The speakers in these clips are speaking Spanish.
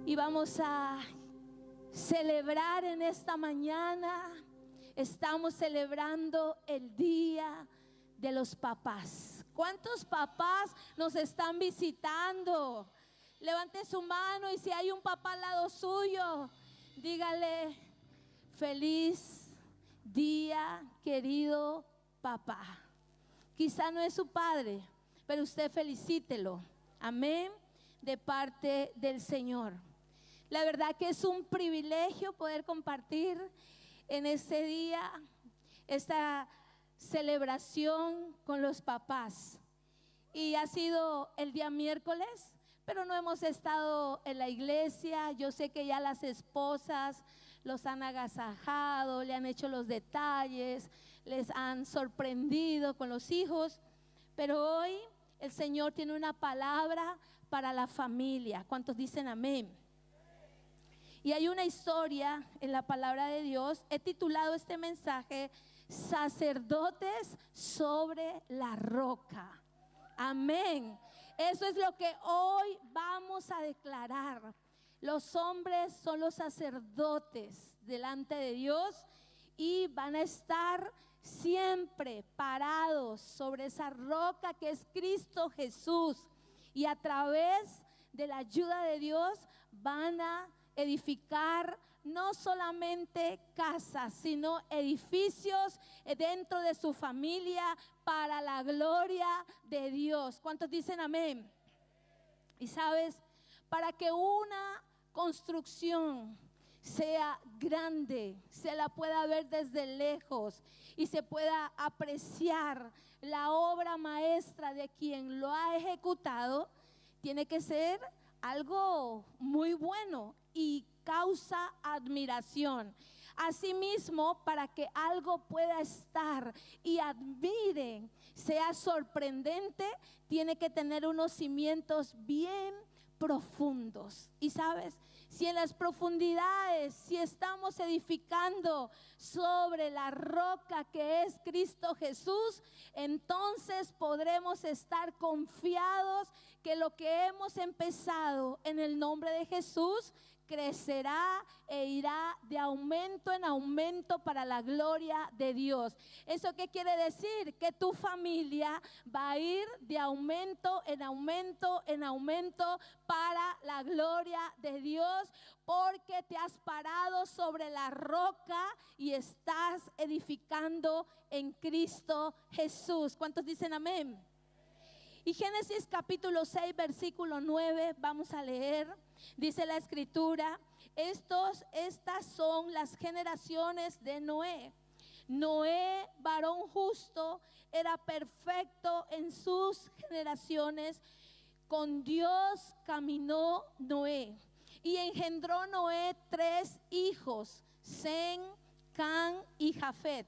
Y vamos a celebrar en esta mañana. Estamos celebrando el Día de los Papás. ¿Cuántos papás nos están visitando? Levante su mano y si hay un papá al lado suyo, dígale: feliz día, querido papá. Quizá no es su padre, pero usted felicítelo. Amén. De parte del Señor. La verdad que es un privilegio poder compartir en este día esta celebración con los papás. Y ha sido el día miércoles, pero no hemos estado en la iglesia. Yo sé que ya las esposas los han agasajado, le han hecho los detalles, les han sorprendido con los hijos. Pero hoy el Señor tiene una palabra para la familia. ¿Cuántos dicen amén? Y hay una historia en la palabra de Dios. He titulado este mensaje: sacerdotes sobre la roca. Amén. Eso es lo que hoy vamos a declarar. Los hombres son los sacerdotes delante de Dios y van a estar siempre parados sobre esa roca que es Cristo Jesús. Y a través de la ayuda de Dios van a edificar no solamente casas, sino edificios dentro de su familia para la gloria de Dios. ¿Cuántos dicen amén? Y sabes, para que una construcción sea grande, se la pueda ver desde lejos y se pueda apreciar la obra maestra de quien lo ha ejecutado, tiene que ser algo muy bueno y causa admiración. Asimismo, para que algo pueda estar y admiren, sea sorprendente, tiene que tener unos cimientos bien profundos. Y sabes, si en las profundidades, si estamos edificando sobre la roca que es Cristo Jesús, entonces podremos estar confiados que lo que hemos empezado en el nombre de Jesús crecerá e irá de aumento en aumento para la gloria de Dios. ¿Eso qué quiere decir? Que tu familia va a ir de aumento en aumento en aumento para la gloria de Dios, porque te has parado sobre la roca y estás edificando en Cristo Jesús. ¿Cuántos dicen amén? Y Génesis capítulo 6 versículo 9 vamos a leer. Dice la escritura: estas son las generaciones de Noé. Noé, varón justo, era perfecto en sus generaciones. Con Dios caminó Noé. Y engendró Noé 3 hijos, Sem, Cam y Jafet.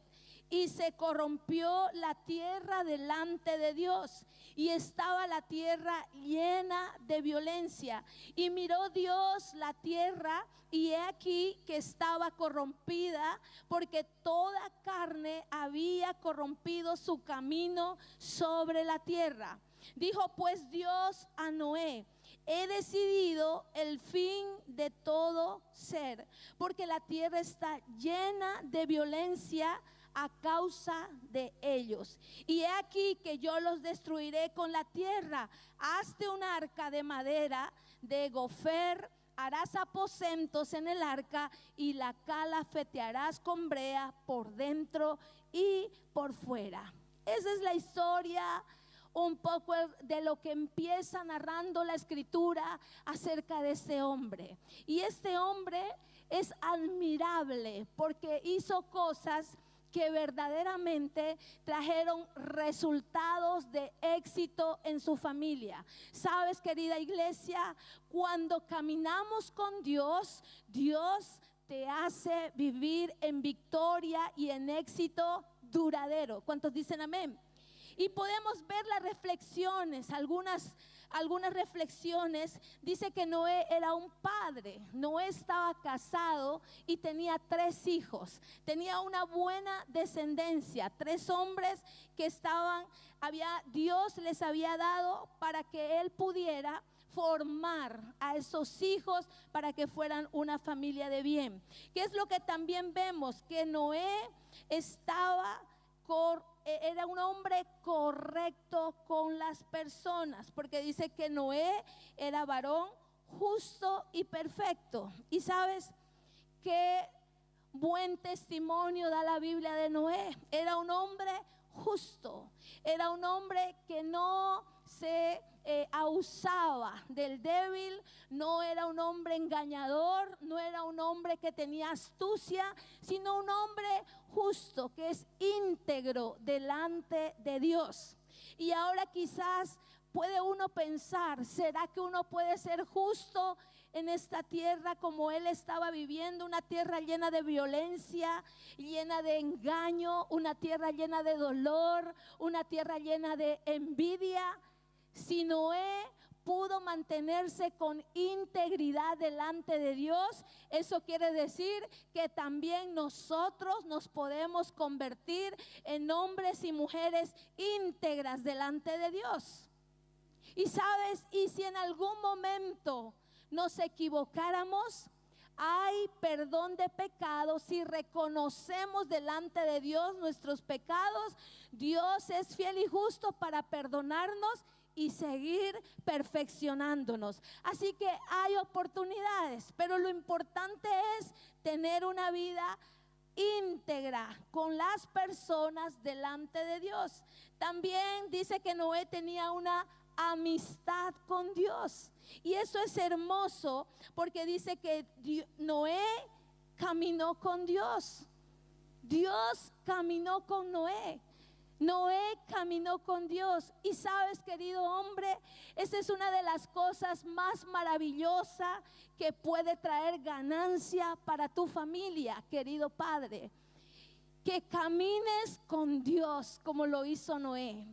Y se corrompió la tierra delante de Dios, y estaba la tierra llena de violencia. Y miró Dios la tierra, y he aquí que estaba corrompida, porque toda carne había corrompido su camino sobre la tierra. Dijo pues Dios a Noé: he decidido el fin de todo ser, porque la tierra está llena de violencia a causa de ellos. Y he aquí que yo los destruiré con la tierra. Hazte un arca de madera de gofer, harás aposentos en el arca y la calafetearás con brea por dentro y por fuera. Esa es la historia un poco de lo que empieza narrando la escritura acerca de este hombre. Y este hombre es admirable porque hizo cosas que verdaderamente trajeron resultados de éxito en su familia. Sabes, querida iglesia, cuando caminamos con Dios, Dios te hace vivir en victoria y en éxito duradero. ¿Cuántos dicen amén? Y podemos ver las reflexiones, algunas reflexiones. Dice que Noé era un padre. Noé estaba casado y tenía 3 hijos. Tenía una buena descendencia, 3 hombres que Dios les había dado para que él pudiera formar a esos hijos para que fueran una familia de bien. ¿Qué es lo que también vemos? Que Noé era un hombre correcto con las personas, porque dice que Noé era varón justo y perfecto. Y sabes qué buen testimonio da la Biblia de Noé. Era un hombre justo, era un hombre que no se abusaba del débil, no era un hombre engañador, no era un hombre que tenía astucia, sino un hombre justo, que es íntegro delante de Dios. Y ahora quizás puede uno pensar, ¿será que uno puede ser justo en esta tierra como él estaba viviendo? Una tierra llena de violencia, llena de engaño, una tierra llena de dolor, una tierra llena de envidia. Si Noé pudo mantenerse con integridad delante de Dios, eso quiere decir que también nosotros nos podemos convertir en hombres y mujeres íntegras delante de Dios. Y sabes, y si en algún momento nos equivocáramos, hay perdón de pecados. Si reconocemos delante de Dios nuestros pecados, Dios es fiel y justo para perdonarnos y seguir perfeccionándonos. Así que hay oportunidades, pero lo importante es tener una vida íntegra con las personas delante de Dios. También dice que Noé tenía una amistad con Dios, y eso es hermoso, porque dice que Noé caminó con Dios. Dios caminó con Noé. Noé caminó con Dios. Y sabes, querido hombre, esa es una de las cosas más maravillosas que puede traer ganancia para tu familia, querido padre. Que camines con Dios como lo hizo Noé,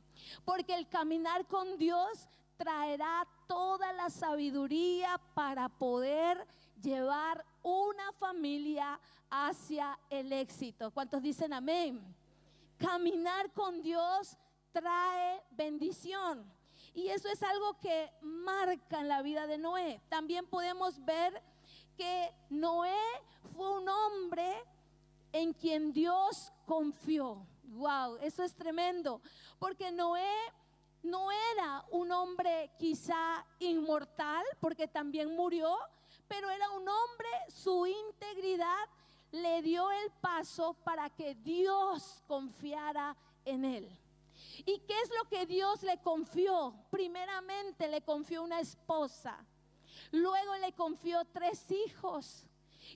porque el caminar con Dios traerá toda la sabiduría para poder llevar una familia hacia el éxito. ¿Cuántos dicen amén? Caminar con Dios trae bendición, y eso es algo que marca en la vida de Noé. También podemos ver que Noé fue un hombre en quien Dios confió. Wow, eso es tremendo, porque Noé no era un hombre quizá inmortal, porque también murió, pero era un hombre, su integridad le dio el paso para que Dios confiara en él. ¿Y qué es lo que Dios le confió? Primeramente le confió una esposa, luego le confió 3 hijos,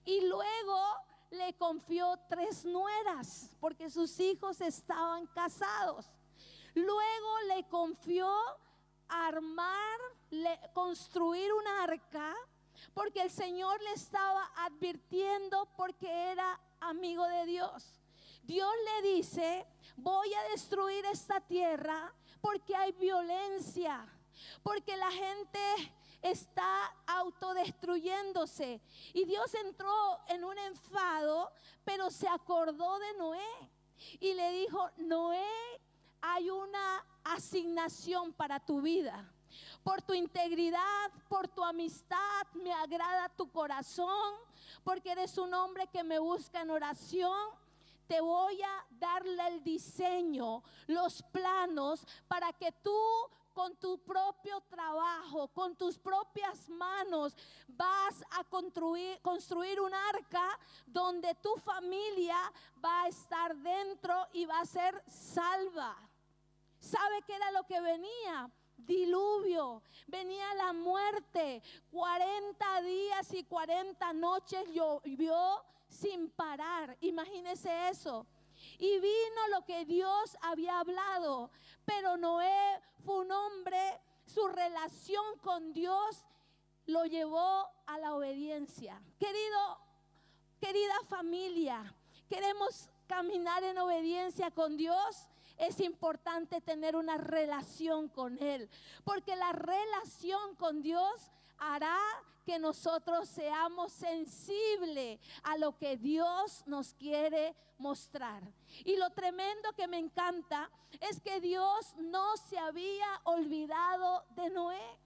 y luego le confió 3 nueras, porque sus hijos estaban casados. Luego le confió construir un arca, porque el Señor le estaba advirtiendo, porque era amigo de Dios. Dios le dice: voy a destruir esta tierra porque hay violencia, porque la gente está autodestruyéndose. Y Dios entró en un enfado, pero se acordó de Noé y le dijo: Noé, hay una asignación para tu vida. Por tu integridad, por tu amistad, me agrada tu corazón, porque eres un hombre que me busca en oración. Te voy a darle el diseño, los planos, para que tú, con tu propio trabajo, con tus propias manos, vas a construir un arca donde tu familia va a estar dentro y va a ser salva. ¿Sabe qué era lo que venía? Diluvio, venía la muerte. 40 días y 40 noches llovió sin parar. Imagínese eso. Y vino lo que Dios había hablado. Pero Noé fue un hombre, su relación con Dios lo llevó a la obediencia. Querida familia, queremos caminar en obediencia con Dios. Es importante tener una relación con Él, porque la relación con Dios hará que nosotros seamos sensibles a lo que Dios nos quiere mostrar. Y lo tremendo que me encanta es que Dios no se había olvidado de Noé.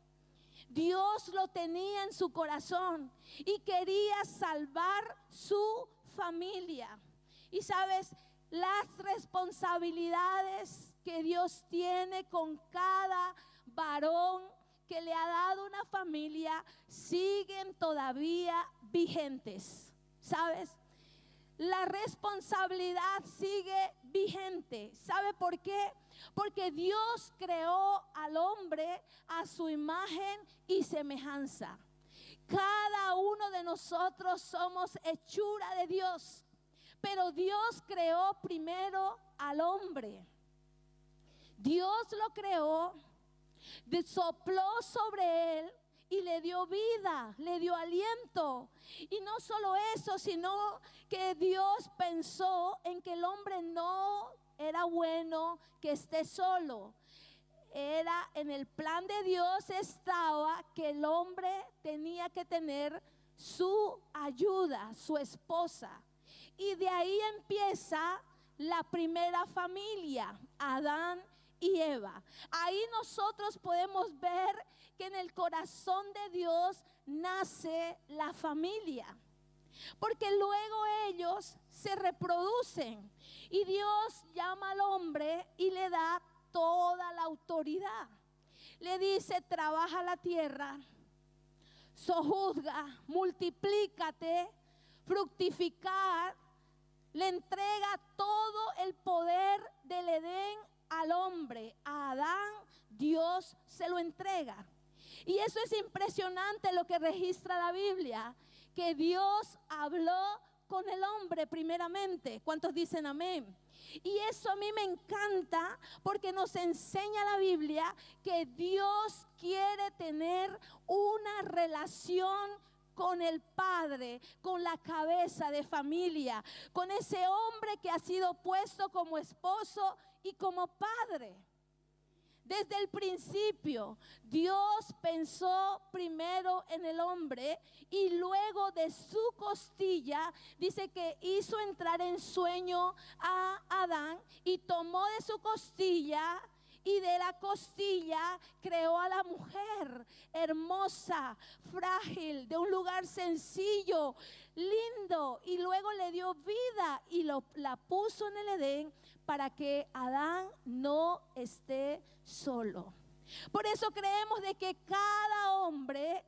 Dios lo tenía en su corazón y quería salvar su familia. Y sabes, las responsabilidades que Dios tiene con cada varón que le ha dado una familia siguen todavía vigentes. ¿Sabes? La responsabilidad sigue vigente. ¿Sabe por qué? Porque Dios creó al hombre a su imagen y semejanza. Cada uno de nosotros somos hechura de Dios, pero Dios creó primero al hombre. Dios lo creó, sopló sobre él y le dio vida, le dio aliento. Y no solo eso, sino que Dios pensó en que el hombre no era bueno que esté solo. Era en el plan de Dios estaba que el hombre tenía que tener su ayuda, su esposa. Y de ahí empieza la primera familia, Adán y Eva. Ahí nosotros podemos ver que en el corazón de Dios nace la familia, porque luego ellos se reproducen y Dios llama al hombre y le da toda la autoridad. Le dice: trabaja la tierra, sojuzga, multiplícate, fructificar. Le entrega todo el poder del Edén al hombre. A Adán Dios se lo entrega. Y eso es impresionante lo que registra la Biblia, que Dios habló con el hombre primeramente. ¿Cuántos dicen amén? Y eso a mí me encanta porque nos enseña la Biblia que Dios quiere tener una relación con el padre, con la cabeza de familia, con ese hombre que ha sido puesto como esposo y como padre. Desde el principio, Dios pensó primero en el hombre y luego de su costilla, dice que hizo entrar en sueño a Adán y tomó de su costilla y de la costilla creó a la mujer hermosa, frágil, de un lugar sencillo, lindo, y luego le dio vida y la puso en el Edén para que Adán no esté solo. Por eso creemos de que cada hombre,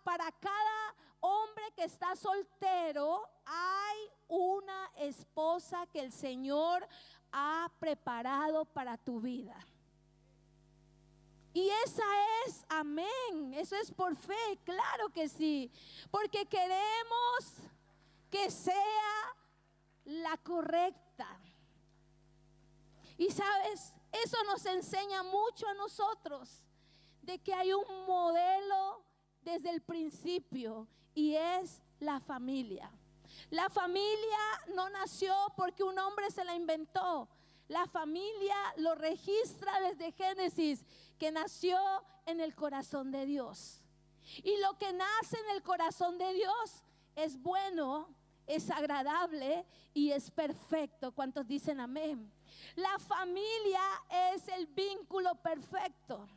para cada hombre que está soltero, hay una esposa que el Señor ha preparado para tu vida. Y esa es, amén, eso es por fe, claro que sí, porque queremos que sea la correcta. Y sabes, eso nos enseña mucho a nosotros de que hay un modelo desde el principio y es la familia. La familia no nació porque un hombre se la inventó. La familia lo registra desde Génesis, que nació en el corazón de Dios. Y lo que nace en el corazón de Dios es bueno, es agradable y es perfecto. ¿Cuántos dicen amén? La familia es el vínculo perfecto.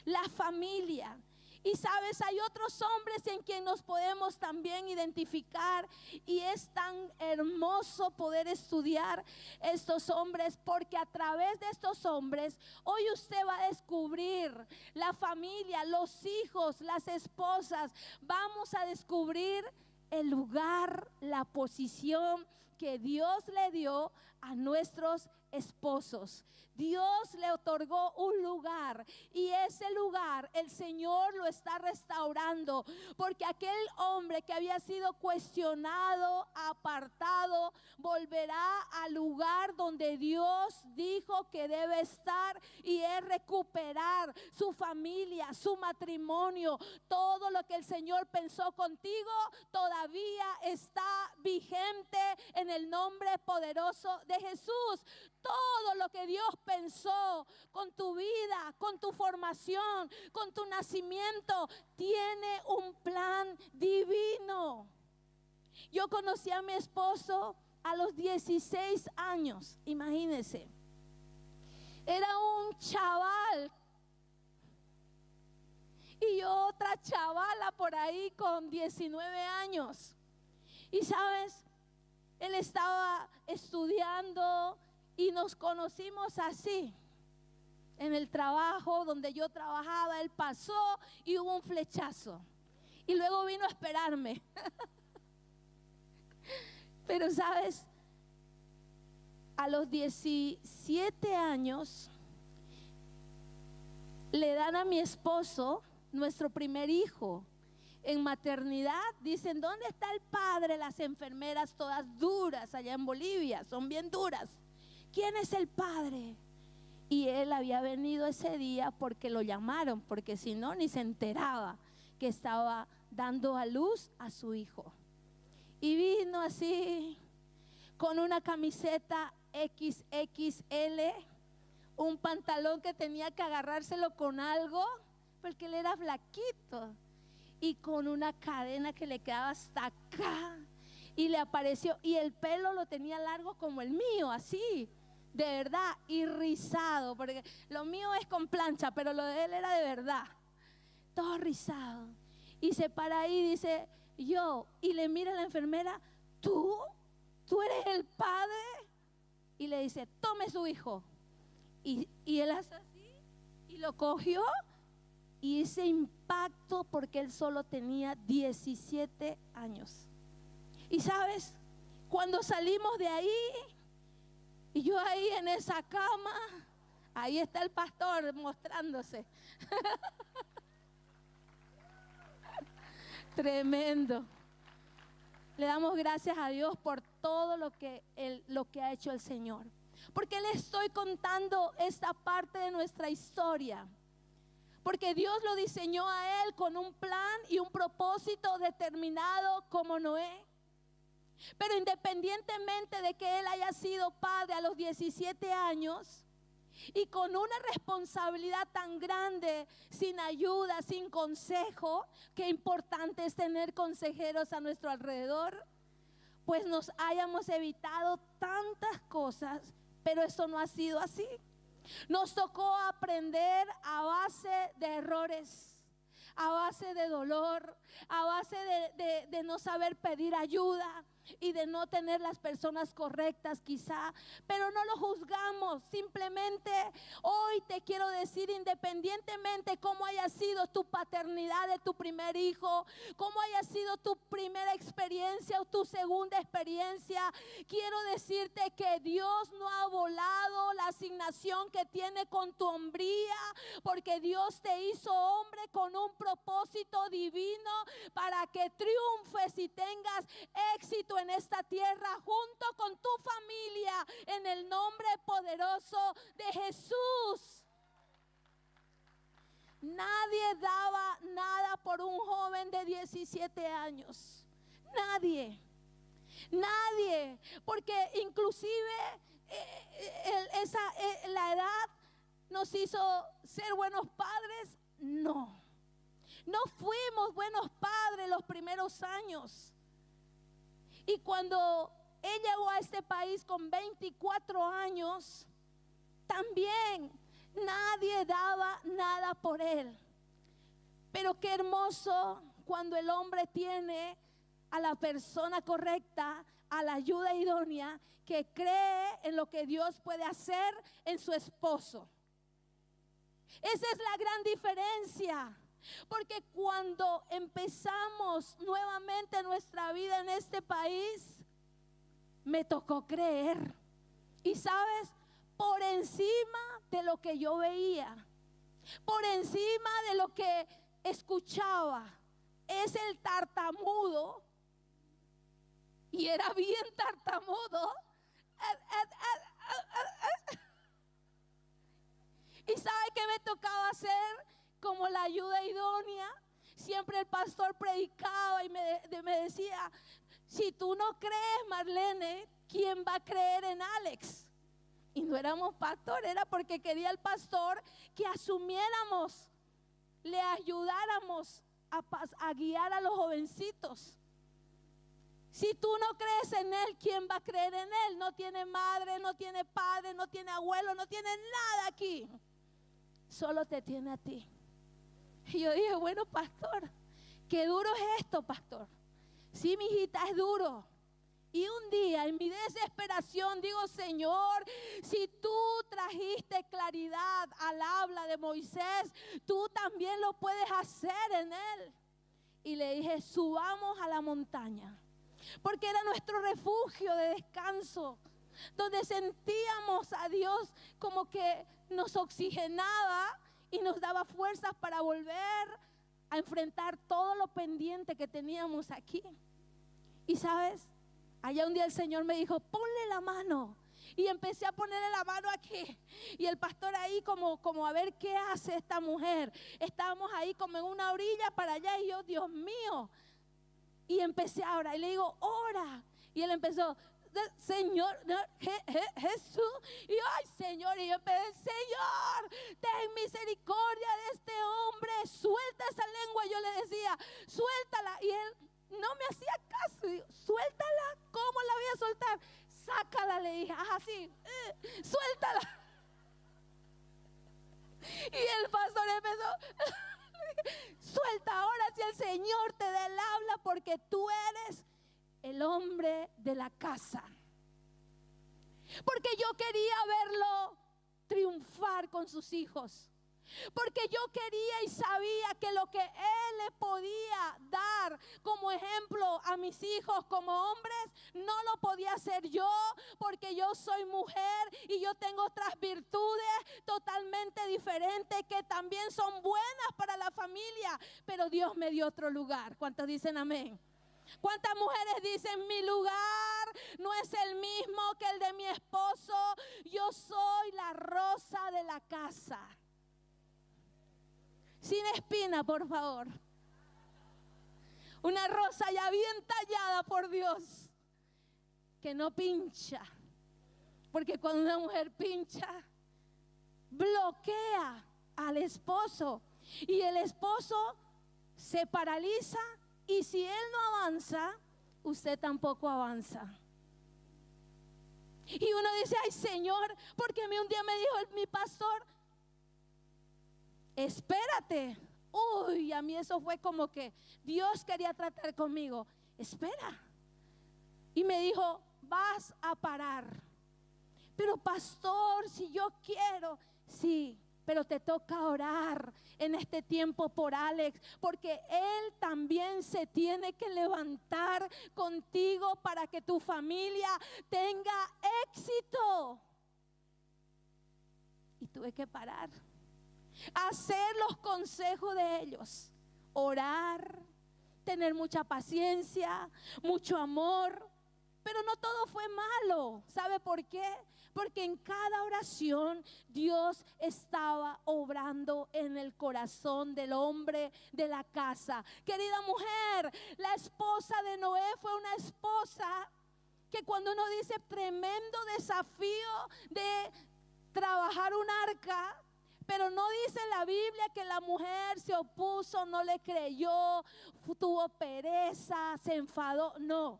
La familia. Y sabes, hay otros hombres en quien nos podemos también identificar y es tan hermoso poder estudiar estos hombres, porque a través de estos hombres hoy usted va a descubrir la familia, los hijos, las esposas. Vamos a descubrir el lugar, la posición que Dios le dio a nuestros esposos. Dios le otorgó un lugar y ese lugar el Señor lo está restaurando, porque aquel hombre que había sido cuestionado, apartado, volverá al lugar donde Dios dijo que debe estar, y es recuperar su familia, su matrimonio. Todo lo que el Señor pensó contigo todavía está vigente en el nombre poderoso de Jesús. Todo lo que Dios pensó con tu vida, con tu formación, con tu nacimiento, tiene un plan divino. Yo conocí a mi esposo a los 16 años, imagínense. Era un chaval Y yo otra chavala por ahí con 19 años. Y sabes, él estaba estudiando y nos conocimos así. En el trabajo donde yo trabajaba, él pasó y hubo un flechazo. Y luego vino a esperarme. Pero sabes, a los 17 años le dan a mi esposo nuestro primer hijo. En maternidad dicen, ¿dónde está el padre? Las enfermeras todas duras allá en Bolivia, son bien duras. ¿Quién es el padre? Y él había venido ese día porque lo llamaron, porque si no ni se enteraba que estaba dando a luz a su hijo. Y vino así con una camiseta XXL, un pantalón que tenía que agarrárselo con algo, porque él era flaquito, y con una cadena que le quedaba hasta acá, y le apareció, y el pelo lo tenía largo como el mío, así, de verdad, y rizado, porque lo mío es con plancha, pero lo de él era de verdad, todo rizado. Y se para ahí y dice, yo, y le mira a la enfermera, ¿tú eres el padre? Y le dice, tome su hijo. Y él hace así, y lo cogió, y ese impacto, porque él solo tenía 17 años. Y sabes, cuando salimos de ahí, y yo ahí en esa cama, ahí está el pastor mostrándose. Tremendo. Le damos gracias a Dios por todo lo que ha hecho el Señor. Porque le estoy contando esta parte de nuestra historia. Porque Dios lo diseñó a él con un plan y un propósito determinado como Noé. Pero independientemente de que él haya sido padre a los 17 años y con una responsabilidad tan grande, sin ayuda, sin consejo, qué importante es tener consejeros a nuestro alrededor, pues nos hayamos evitado tantas cosas, pero eso no ha sido así. Nos tocó aprender a base de errores, a base de dolor, a base de no saber pedir ayuda y de no tener las personas correctas quizá, pero no lo juzgamos. Simplemente hoy te quiero decir, independientemente cómo haya sido tu paternidad de tu primer hijo, cómo haya sido tu primera experiencia o tu segunda experiencia, quiero decirte que Dios no ha volado la asignación que tiene con tu hombría, porque Dios te hizo hombre con un propósito divino para que triunfes y tengas éxito en esta tierra junto con tu familia, en el nombre poderoso de Jesús. Nadie daba nada por un joven de 17 años. Nadie, porque inclusive la edad nos hizo ser buenos padres. No fuimos buenos padres los primeros años. Y cuando él llegó a este país con 24 años, también nadie daba nada por él. Pero qué hermoso cuando el hombre tiene a la persona correcta, a la ayuda idónea, que cree en lo que Dios puede hacer en su esposo. Esa es la gran diferencia. Porque cuando empezamos nuevamente nuestra vida en este país, me tocó creer. Y sabes, por encima de lo que yo veía, por encima de lo que escuchaba, es el tartamudo. Y era bien tartamudo. ¿Y sabe qué me tocaba hacer? Como la ayuda idónea. Siempre el pastor predicaba y me decía, si tú no crees, Marlene, ¿quién va a creer en Alex? Y no éramos pastores, era porque quería el pastor que asumiéramos, le ayudáramos a guiar a los jovencitos. Si tú no crees en él, ¿quién va a creer en él? No tiene madre, no tiene padre, no tiene abuelo, no tiene nada aquí. Solo te tiene a ti. Y yo dije, bueno, pastor, qué duro es esto, pastor. Sí, mi hijita, es duro. Y un día en mi desesperación digo, Señor, si tú trajiste claridad al habla de Moisés, tú también lo puedes hacer en él. Y le dije, subamos a la montaña, porque era nuestro refugio de descanso, donde sentíamos a Dios como que nos oxigenaba y nos daba fuerzas para volver a enfrentar todo lo pendiente que teníamos aquí. Y sabes, allá un día el Señor me dijo, ponle la mano. Y empecé a ponerle la mano aquí. Y el pastor ahí como a ver qué hace esta mujer. Estábamos ahí como en una orilla para allá y yo, Dios mío. Y empecé a orar y le digo, ora. Y él empezó, Señor, Jesús. Y yo, ay, Señor. Y yo empecé, Señor, ten misericordia de este hombre. Suelta esa lengua. Yo le decía, suéltala. Y él no me hacía caso. Digo, suéltala. ¿Cómo la voy a soltar? Sácala, le dije. Así, suéltala. Y el pastor empezó, suelta ahora si el Señor te da el habla, porque tú eres el hombre de la casa. Porque yo quería verlo triunfar con sus hijos. Porque yo quería y sabía que lo que él le podía dar como ejemplo a mis hijos como hombres, no lo podía hacer yo, porque yo soy mujer y yo tengo otras virtudes totalmente diferentes que también son buenas para la familia, pero Dios me dio otro lugar. ¿Cuántos dicen amén? ¿Cuántas mujeres dicen, mi lugar no es el mismo que el de mi esposo? Yo soy la rosa de la casa. Sin espina, por favor. Una rosa ya bien tallada por Dios, que no pincha. Porque cuando una mujer pincha, bloquea al esposo. Y el esposo se paraliza. Y si él no avanza, usted tampoco avanza. Y uno dice, ay, Señor, porque a mí un día me dijo mi pastor, espérate. Uy, a mí eso fue como que Dios quería tratar conmigo. Espera. Y me dijo, vas a parar. Pero pastor, si yo quiero, sí, pero te toca orar en este tiempo por Alex, porque él también se tiene que levantar contigo para que tu familia tenga éxito. Y tuve que parar, hacer los consejos de ellos, orar, tener mucha paciencia, mucho amor. Pero no todo fue malo. ¿Sabe por qué? Porque en cada oración Dios estaba obrando en el corazón del hombre de la casa. Querida mujer, la esposa de Noé fue una esposa que cuando uno dice tremendo desafío de trabajar un arca, pero no dice la Biblia que la mujer se opuso, no le creyó, tuvo pereza, se enfadó. No,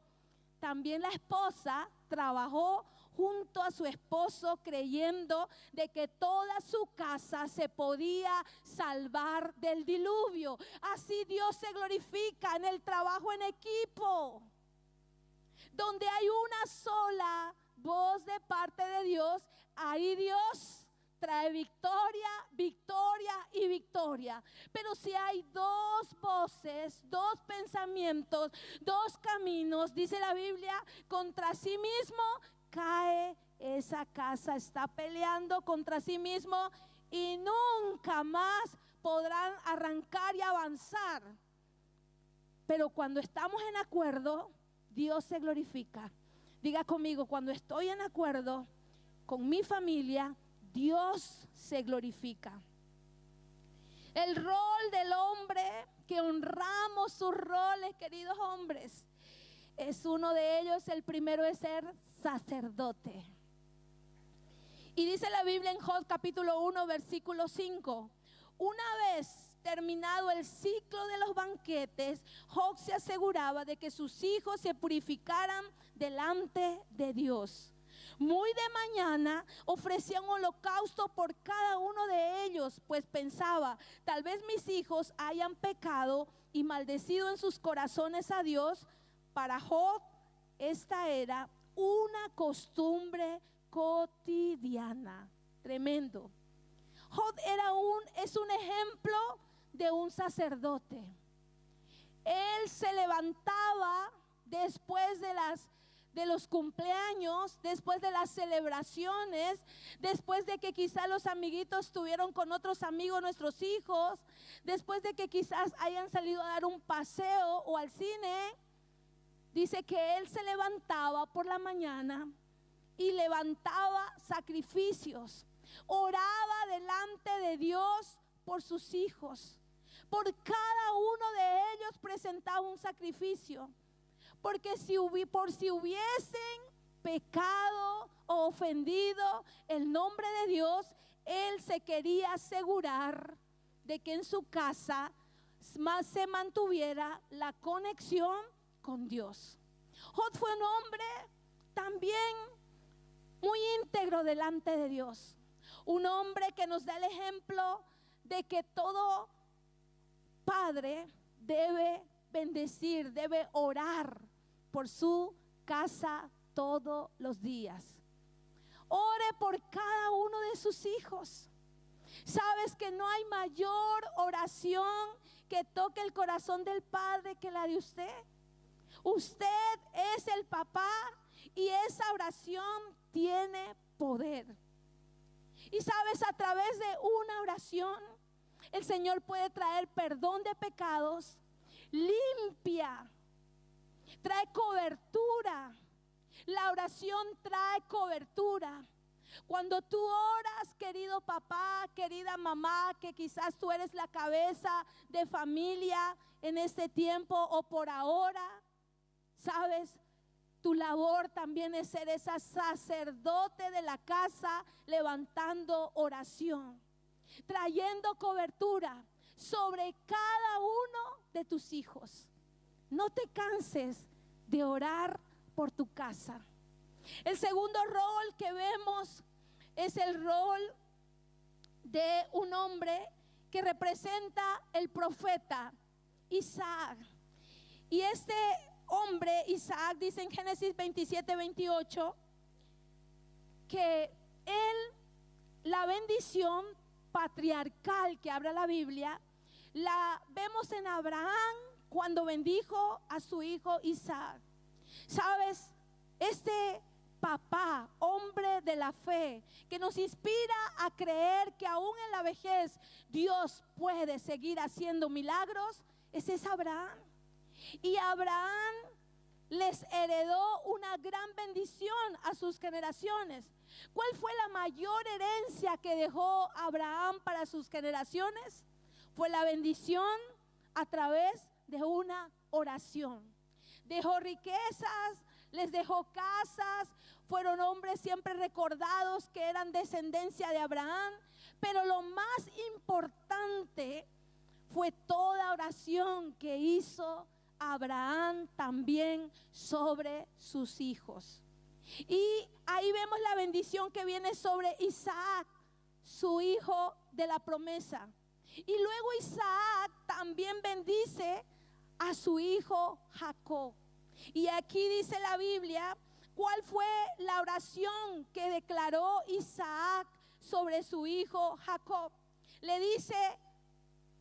también la esposa trabajó junto a su esposo creyendo de que toda su casa se podía salvar del diluvio. Así Dios se glorifica en el trabajo en equipo, donde hay una sola voz de parte de Dios. Ahí Dios trae victoria, victoria y victoria. Pero si hay dos voces, dos pensamientos, dos caminos, dice la Biblia, contra sí mismo cae esa casa. Está peleando contra sí mismo y nunca más podrán arrancar y avanzar. Pero cuando estamos en acuerdo, Dios se glorifica. Diga conmigo, cuando estoy en acuerdo con mi familia, Dios se glorifica. El rol del hombre, que honramos sus roles, queridos hombres, es uno de ellos. El primero es ser sacerdote. Y dice la Biblia en Job capítulo 1 versículo 5: una vez terminado el ciclo de los banquetes, Job se aseguraba de que sus hijos se purificaran delante de Dios. Muy de mañana ofrecía un holocausto por cada uno de ellos, pues pensaba, tal vez mis hijos hayan pecado y maldecido en sus corazones a Dios. Para Job esta era una costumbre cotidiana. Tremendo. Job es un ejemplo de un sacerdote. Él se levantaba después de los cumpleaños, después de las celebraciones, después de que quizás los amiguitos estuvieron con otros amigos, nuestros hijos, después de que quizás hayan salido a dar un paseo o al cine. Dice que él se levantaba por la mañana y levantaba sacrificios, oraba delante de Dios por sus hijos. Por cada uno de ellos presentaba un sacrificio, porque por si hubiesen pecado o ofendido el nombre de Dios, él se quería asegurar de que en su casa se mantuviera la conexión con Dios. Job fue un hombre también muy íntegro delante de Dios, un hombre que nos da el ejemplo de que todo padre debe bendecir, debe orar por su casa todos los días. Ore por cada uno de sus hijos. Sabes que no hay mayor oración que toque el corazón del padre que la de usted. Usted es el papá y esa oración tiene poder. Y sabes, a través de una oración el Señor puede traer perdón de pecados, limpia, trae cobertura. La oración trae cobertura. Cuando tú oras, querido papá, querida mamá, que quizás tú eres la cabeza de familia en este tiempo o por ahora, sabes, tu labor también es ser esa sacerdote de la casa, levantando oración, trayendo cobertura sobre cada uno de tus hijos. No te canses de orar por tu casa. El segundo rol que vemos es el rol de un hombre que representa el profeta Isaac. Y este hombre, Isaac, dice en Génesis 27-28 que la bendición patriarcal que habla la Biblia, la vemos en Abraham cuando bendijo a su hijo Isaac. Sabes, este papá, hombre de la fe, que nos inspira a creer que aún en la vejez Dios puede seguir haciendo milagros, ese es Abraham. Y Abraham les heredó una gran bendición a sus generaciones. ¿Cuál fue la mayor herencia que dejó Abraham para sus generaciones? Fue la bendición a través de una oración. Dejó riquezas, les dejó casas, fueron hombres siempre recordados que eran descendencia de Abraham, pero lo más importante fue toda oración que hizo Abraham también sobre sus hijos. Y ahí vemos la bendición que viene sobre Isaac, su hijo de la promesa. Y luego Isaac también bendice a su hijo Jacob. Y aquí dice la Biblia cuál fue la oración que declaró Isaac sobre su hijo Jacob. Le dice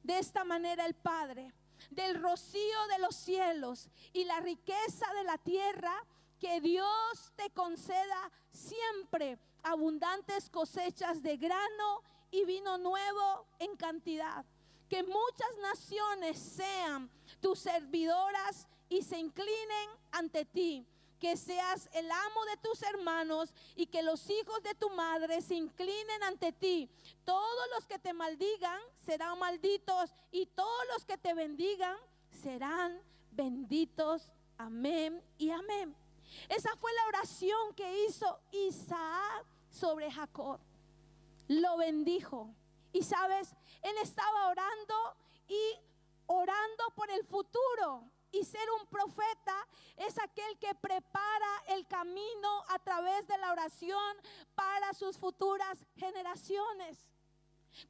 de esta manera el padre: del rocío de los cielos y la riqueza de la tierra, que Dios te conceda siempre abundantes cosechas de grano y vino nuevo en cantidad. Que muchas naciones sean tus servidoras y se inclinen ante ti. Que seas el amo de tus hermanos y que los hijos de tu madre se inclinen ante ti. Todos los que te maldigan serán malditos y todos los que te bendigan serán benditos. Amén y amén. Esa fue la oración que hizo Isaac sobre Jacob. Lo bendijo. Y sabes, él estaba orando por el futuro y ser un profeta. es aquel que prepara el camino a través de la oración para sus futuras generaciones.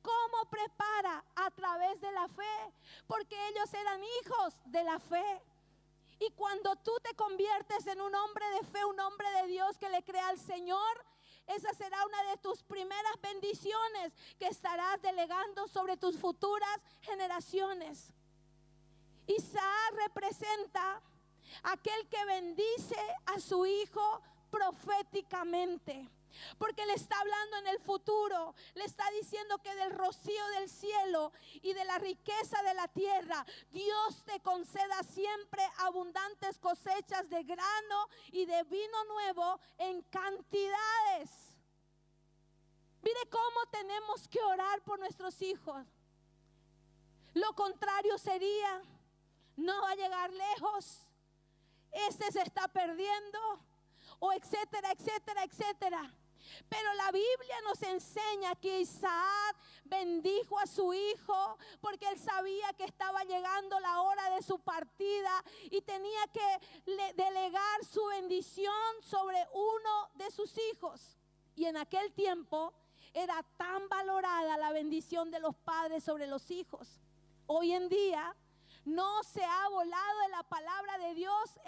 ¿Cómo prepara? A través de la fe, porque ellos eran hijos de la fe. Y cuando tú te conviertes en un hombre de fe, un hombre de Dios que le crea al Señor, esa será una de tus primeras bendiciones que estarás delegando sobre tus futuras generaciones. Isaac representa aquel que bendice a su hijo proféticamente, porque le está hablando en el futuro, le está diciendo que del rocío del cielo y de la riqueza de la tierra, Dios te conceda siempre abundantes cosechas de grano y de vino nuevo en cantidades. Mire cómo tenemos que orar por nuestros hijos. Lo contrario sería: no va a llegar lejos, este se está perdiendo, o etcétera, etcétera, etcétera. Pero la Biblia nos enseña que Isaac bendijo a su hijo porque él sabía que estaba llegando la hora de su partida y tenía que delegar su bendición sobre uno de sus hijos. Y en aquel tiempo era tan valorada la bendición de los padres sobre los hijos. Hoy en día no se ha volado de la palabra de Dios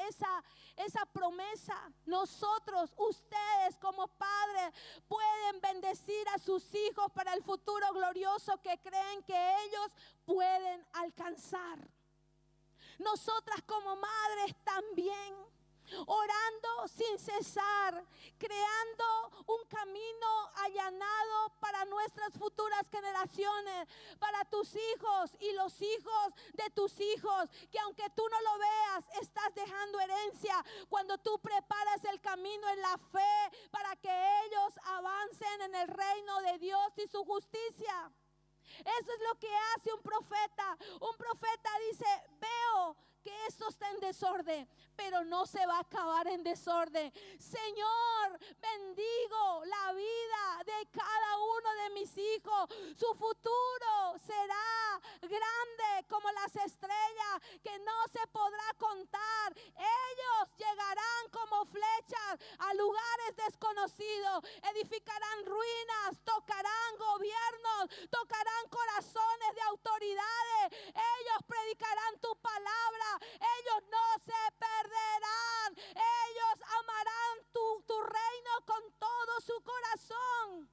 esa promesa. Nosotros, ustedes como padres, pueden bendecir a sus hijos para el futuro glorioso que creen que ellos pueden alcanzar. Nosotras como madres también, orando sin cesar, creando un camino allanado para nuestras futuras generaciones, para tus hijos y los hijos de tus hijos, que aunque tú no lo veas, estás dejando herencia cuando tú preparas el camino en la fe para que ellos avancen en el reino de Dios y su justicia. Eso es lo que hace un profeta. Un profeta dice: veo que esto está en desorden, pero no se va a acabar en desorden. Señor, bendigo la vida de cada uno de mis hijos. Su futuro será grande como las estrellas que no se podrá contar. Ellos llegarán como flechas a lugares desconocidos, edificarán ruinas, tocarán gobiernos, tocarán corazones de autoridades. Ellos predicarán tu palabra. Ellos no se perderán. Ellos amarán tu reino con todo su corazón.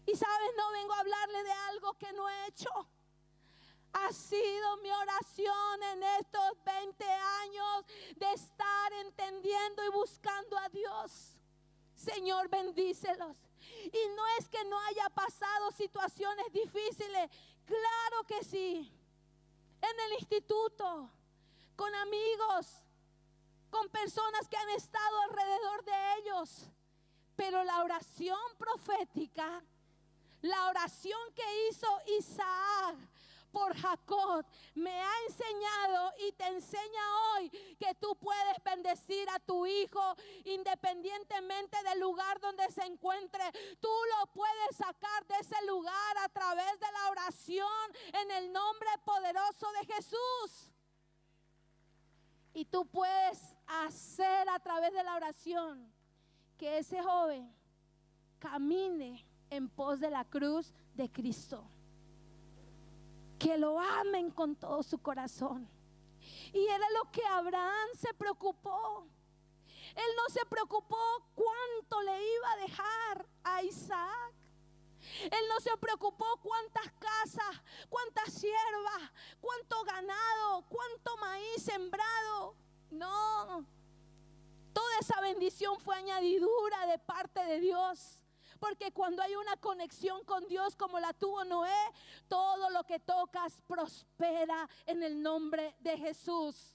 Y sabes, no vengo a hablarle de algo que no he hecho. Ha sido mi oración en estos 20 años de estar entendiendo y buscando a Dios. Señor, bendícelos. Y no es que no haya pasado situaciones difíciles. Claro que sí. En el instituto, con amigos, con personas que han estado alrededor de ellos. Pero la oración profética, la oración que hizo Isaac por Jacob, me ha enseñado y te enseña hoy que tú puedes bendecir a tu hijo independientemente del lugar donde se encuentre. Tú lo puedes sacar de ese lugar a través de la oración en el nombre poderoso de Jesús. Y tú puedes hacer a través de la oración que ese joven camine en pos de la cruz de Cristo. Que lo amen con todo su corazón. Y era lo que Abraham se preocupó. Él no se preocupó cuánto le iba a dejar a Isaac. Él no se preocupó cuántas casas, cuántas siervas, cuánto ganado, cuánto maíz sembrado. No, toda esa bendición fue añadidura de parte de Dios. Porque cuando hay una conexión con Dios como la tuvo Noé, todo lo que tocas prospera en el nombre de Jesús.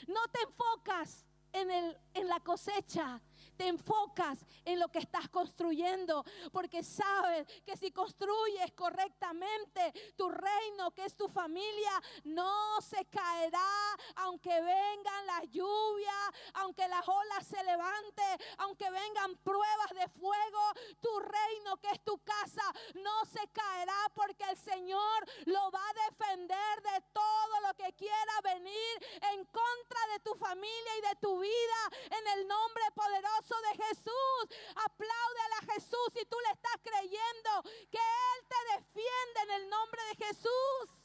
No te enfocas en la cosecha, te enfocas en lo que estás construyendo, porque sabes que si construyes correctamente tu reino, que es tu familia, no se caerá, aunque vengan las lluvias, aunque las olas se levanten, aunque vengan pruebas de fuego, tu reino, que es tu casa, no se caerá, porque el Señor lo va a defender de todo lo que quiera a venir en contra de tu familia y de tu vida en el nombre poderoso de Jesús. Apláudele a Jesús si tú le estás creyendo que Él te defiende en el nombre de Jesús.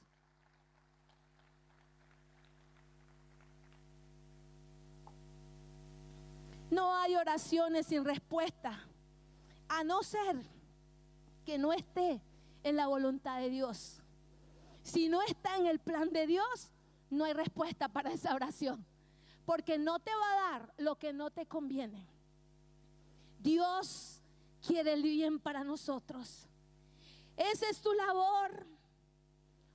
No hay oraciones sin respuesta, a no ser que no esté en la voluntad de Dios. Si no está en el plan de Dios, no hay respuesta para esa oración, porque no te va a dar lo que no te conviene. Dios quiere el bien para nosotros. Esa es tu labor,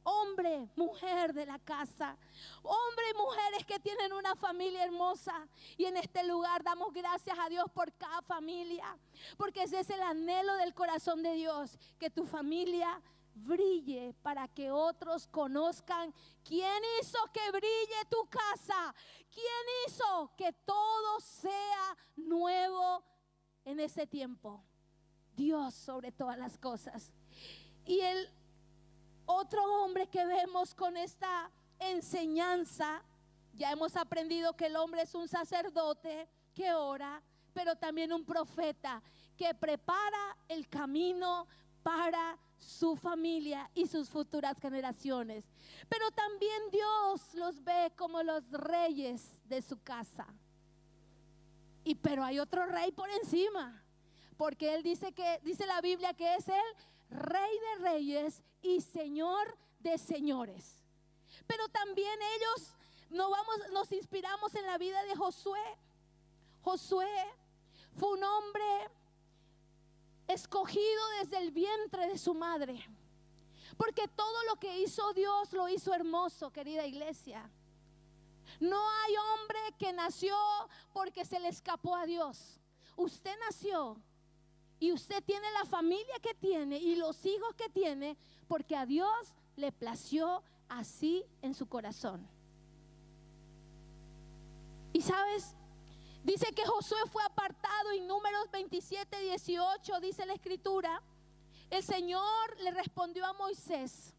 hombre, mujer de la casa, hombres y mujeres que tienen una familia hermosa. Y en este lugar damos gracias a Dios por cada familia, porque ese es el anhelo del corazón de Dios, que tu familia brille para que otros conozcan quién hizo que brille tu casa, quién hizo que todo sea nuevo en ese tiempo. Dios sobre todas las cosas. Y el otro hombre que vemos con esta enseñanza, ya hemos aprendido que el hombre es un sacerdote que ora, pero también un profeta que prepara el camino para su familia y sus futuras generaciones. Pero también Dios los ve como los reyes de su casa. Pero hay otro rey por encima, porque él dice la Biblia que es el Rey de reyes y Señor de señores. Pero también ellos nos inspiramos en la vida de Josué. Josué fue un hombre escogido desde el vientre de su madre, porque todo lo que hizo Dios lo hizo hermoso, querida iglesia. No hay hombre que nació porque se le escapó a Dios. Usted nació y usted tiene la familia que tiene y los hijos que tiene porque a Dios le plació así en su corazón. Y sabes, dice que Josué fue apartado en Números 27:18, dice la escritura. El Señor le respondió a Moisés: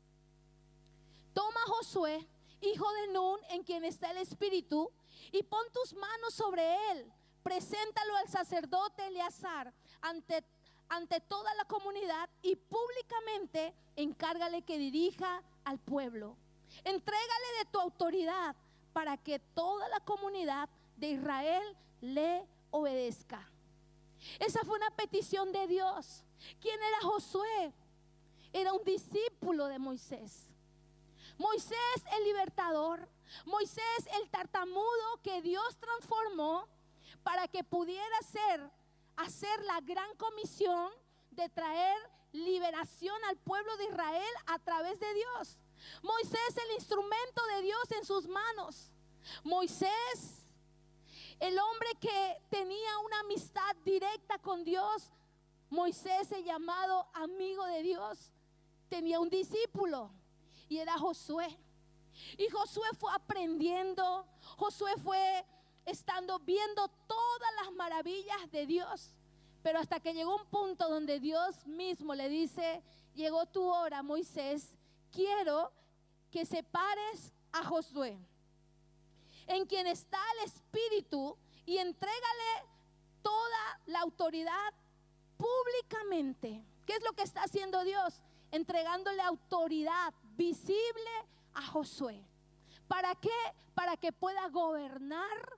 toma a Josué, hijo de Nun, en quien está el Espíritu, y pon tus manos sobre él. Preséntalo al sacerdote Eleazar ante toda la comunidad y públicamente encárgale que dirija al pueblo. Entrégale de tu autoridad para que toda la comunidad de Israel le obedezca. Esa fue una petición de Dios. ¿Quién era Josué? Era un discípulo de Moisés. Moisés el libertador, Moisés el tartamudo que Dios transformó para que pudiera hacer la gran comisión de traer liberación al pueblo de Israel a través de Dios. Moisés el instrumento de Dios en sus manos. Moisés, el hombre que tenía una amistad directa con Dios. Moisés, el llamado amigo de Dios, tenía un discípulo y era Josué. Y Josué fue aprendiendo, Josué fue viendo todas las maravillas de Dios. Pero hasta que llegó un punto donde Dios mismo le dice: llegó tu hora, Moisés, quiero que separes a Josué, en quien está el Espíritu, y entrégale toda la autoridad públicamente. ¿Qué es lo que está haciendo Dios? Entregándole autoridad visible a Josué. ¿Para qué? Para que pueda gobernar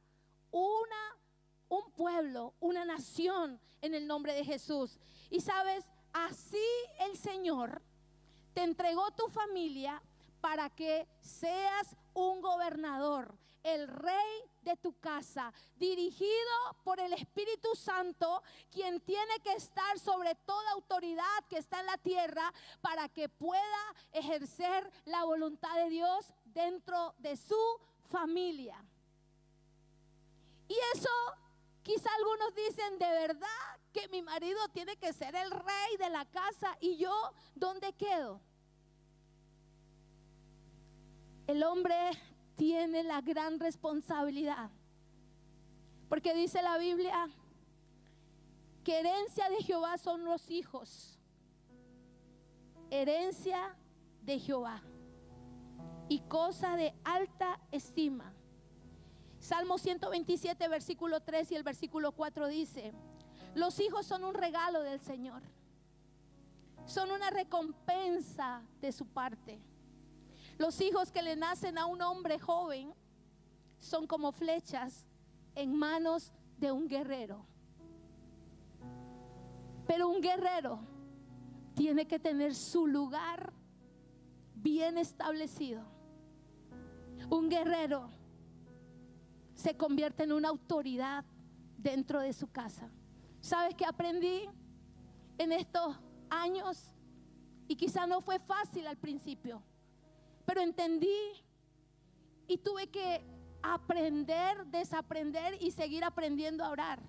un pueblo, una nación en el nombre de Jesús. Y sabes, así el Señor te entregó tu familia para que seas un gobernador, el rey de tu casa, dirigido por el Espíritu Santo, quien tiene que estar sobre toda autoridad que está en la tierra para que pueda ejercer la voluntad de Dios dentro de su familia. Y eso, quizá algunos dicen: de verdad que mi marido tiene que ser el rey de la casa, y yo, ¿dónde quedo? El hombre tiene la gran responsabilidad, porque dice la Biblia que herencia de Jehová son los hijos. Herencia de Jehová. y cosa de alta estima. Salmo 127, versículo 3 y el versículo 4 dice: los hijos son un regalo del Señor, son una recompensa de su parte. Los hijos que le nacen a un hombre joven son como flechas en manos de un guerrero. Pero un guerrero tiene que tener su lugar bien establecido. Un guerrero se convierte en una autoridad dentro de su casa. ¿Sabes qué aprendí en estos años? Y quizá no fue fácil al principio, pero entendí y tuve que aprender, desaprender y seguir aprendiendo a orar.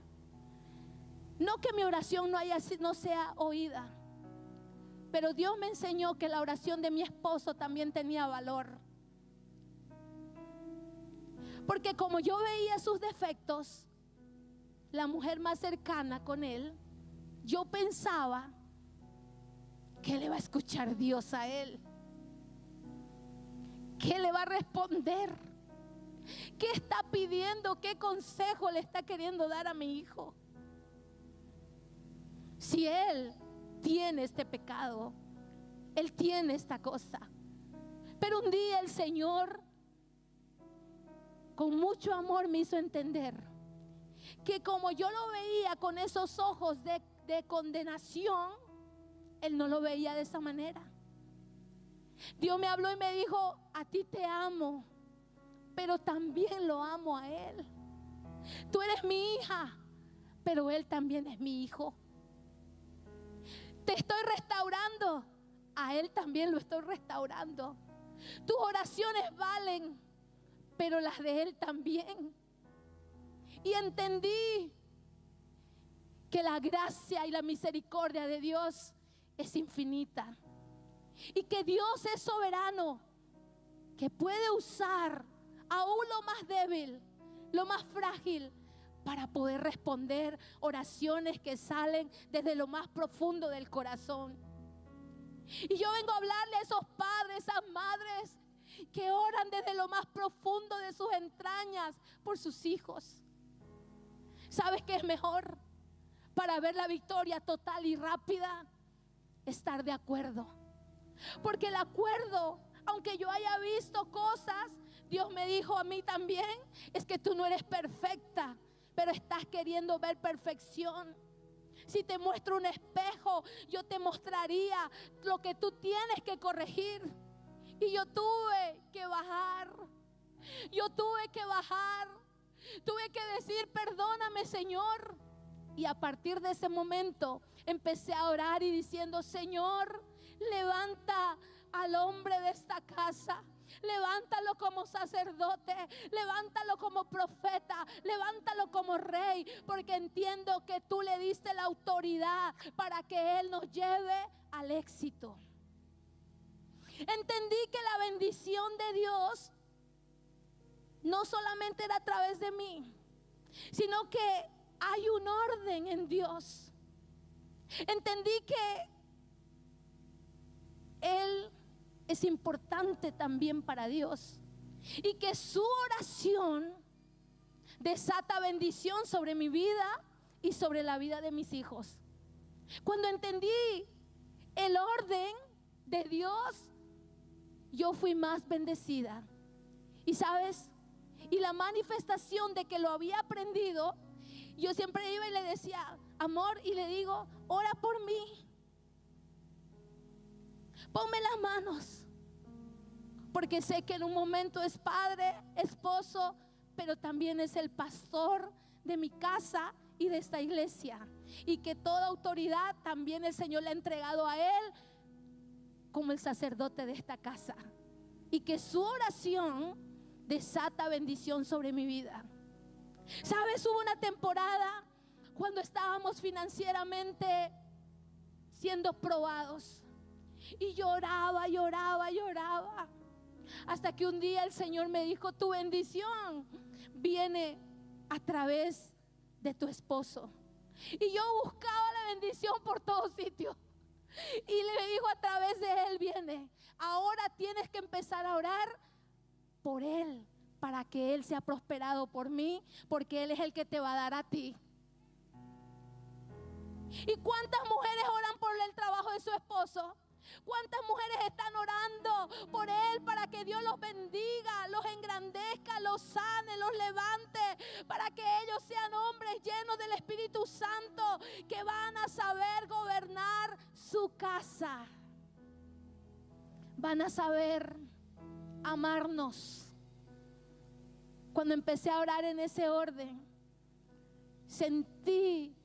No que mi oración no sea oída, pero Dios me enseñó que la oración de mi esposo también tenía valor. Porque como yo veía sus defectos, la mujer más cercana con él, yo pensaba que le va a escuchar Dios a él, que le va a responder, qué está pidiendo, qué consejo le está queriendo dar a mi hijo. Si él tiene este pecado, él tiene esta cosa. Pero un día el Señor con mucho amor me hizo entender que como yo lo veía con esos ojos de condenación, él no lo veía de esa manera. Dios me habló y me dijo: a ti te amo, pero también lo amo a él. Tú eres mi hija, pero él también es mi hijo. Te estoy restaurando, a él también lo estoy restaurando. Tus oraciones valen, pero las de él también. Y entendí que la gracia y la misericordia de Dios es infinita, y que Dios es soberano, que puede usar aún lo más débil, lo más frágil, para poder responder oraciones que salen desde lo más profundo del corazón. Y yo vengo a hablarle a esos padres, esas madres que oran desde lo más profundo de sus entrañas por sus hijos. ¿Sabes qué es mejor para ver la victoria total y rápida? Estar de acuerdo. Porque el acuerdo, aunque yo haya visto cosas, Dios me dijo a mí también, es que tú no eres perfecta, pero estás queriendo ver perfección. Si te muestro un espejo, yo te mostraría lo que tú tienes que corregir. Y yo tuve que bajar. Tuve que decir: perdóname, Señor. Y a partir de ese momento empecé a orar y diciendo: Señor, levanta al hombre de esta casa. Levántalo como sacerdote, levántalo como profeta, levántalo como rey, porque entiendo que tú le diste la autoridad para que él nos lleve al éxito. Entendí que la bendición de Dios no solamente era a través de mí, sino que hay un orden en Dios. Entendí que Él es importante también para Dios, y que su oración desata bendición sobre mi vida y sobre la vida de mis hijos. Cuando entendí el orden de Dios, yo fui más bendecida. Y sabes, y la manifestación de que lo había aprendido, yo siempre iba y le decía: amor, y le digo: ora por mí, ponme las manos, porque sé que en un momento es padre, esposo, pero también es el pastor de mi casa y de esta iglesia, y que toda autoridad también el Señor le ha entregado a él como el sacerdote de esta casa, y que su oración desata bendición sobre mi vida. ¿Sabes? Hubo una temporada cuando estábamos financieramente siendo probados, y lloraba, hasta que un día el Señor me dijo: tu bendición viene a través de tu esposo. Y yo buscaba la bendición por todos sitios, y le dijo: a través de él viene. Ahora tienes que empezar a orar por Él, para que Él sea prosperado por mí, porque Él es el que te va a dar a ti. ¿Y cuántas mujeres oran por el trabajo de su esposo? ¿Cuántas mujeres están orando por él para que Dios los bendiga, los engrandezca, los sane, los levante, para que ellos sean hombres llenos del Espíritu Santo que van a saber gobernar su casa? Van a saber amarnos. Cuando empecé a orar en ese orden, sentí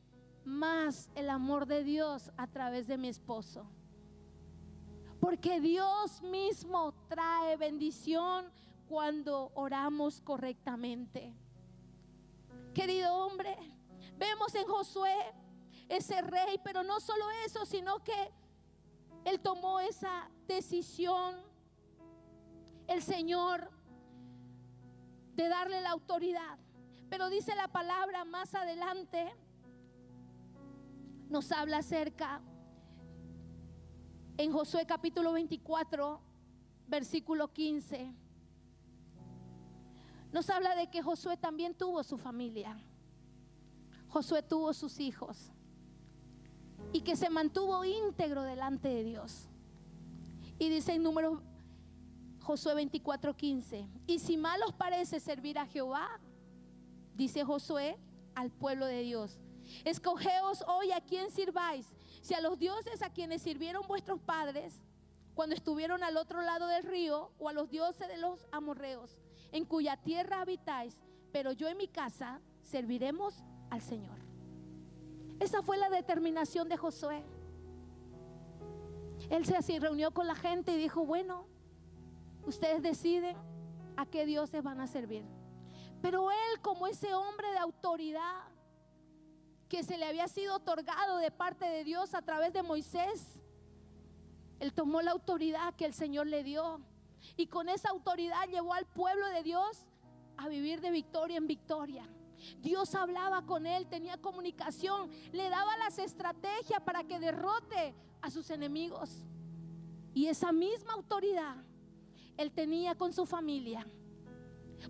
más el amor de Dios a través de mi esposo. Porque Dios mismo trae bendición cuando oramos correctamente. Querido hombre, vemos en Josué ese rey, pero no solo eso, sino que él tomó esa decisión, el Señor, de darle la autoridad. Pero dice la palabra más adelante, nos habla acerca, en Josué capítulo 24, versículo 15, nos habla de que Josué también tuvo su familia. Josué tuvo sus hijos y que se mantuvo íntegro delante de Dios. Y dice en Números, Josué 24:15, y si mal os parece servir a Jehová, dice Josué al pueblo de Dios, escogeos hoy a quién sirváis, si a los dioses a quienes sirvieron vuestros padres cuando estuvieron al otro lado del río, o a los dioses de los amorreos en cuya tierra habitáis, pero yo en mi casa serviremos al Señor. Esa fue la determinación de Josué. Él se reunió con la gente y dijo, bueno, ustedes deciden a qué dioses van a servir. Pero él, como ese hombre de autoridad que se le había sido otorgado de parte de Dios a través de Moisés, él tomó la autoridad que el Señor le dio y con esa autoridad llevó al pueblo de Dios a vivir de victoria en victoria. Dios hablaba con él, tenía comunicación, le daba las estrategias para que derrote a sus enemigos. Y esa misma autoridad él tenía con su familia.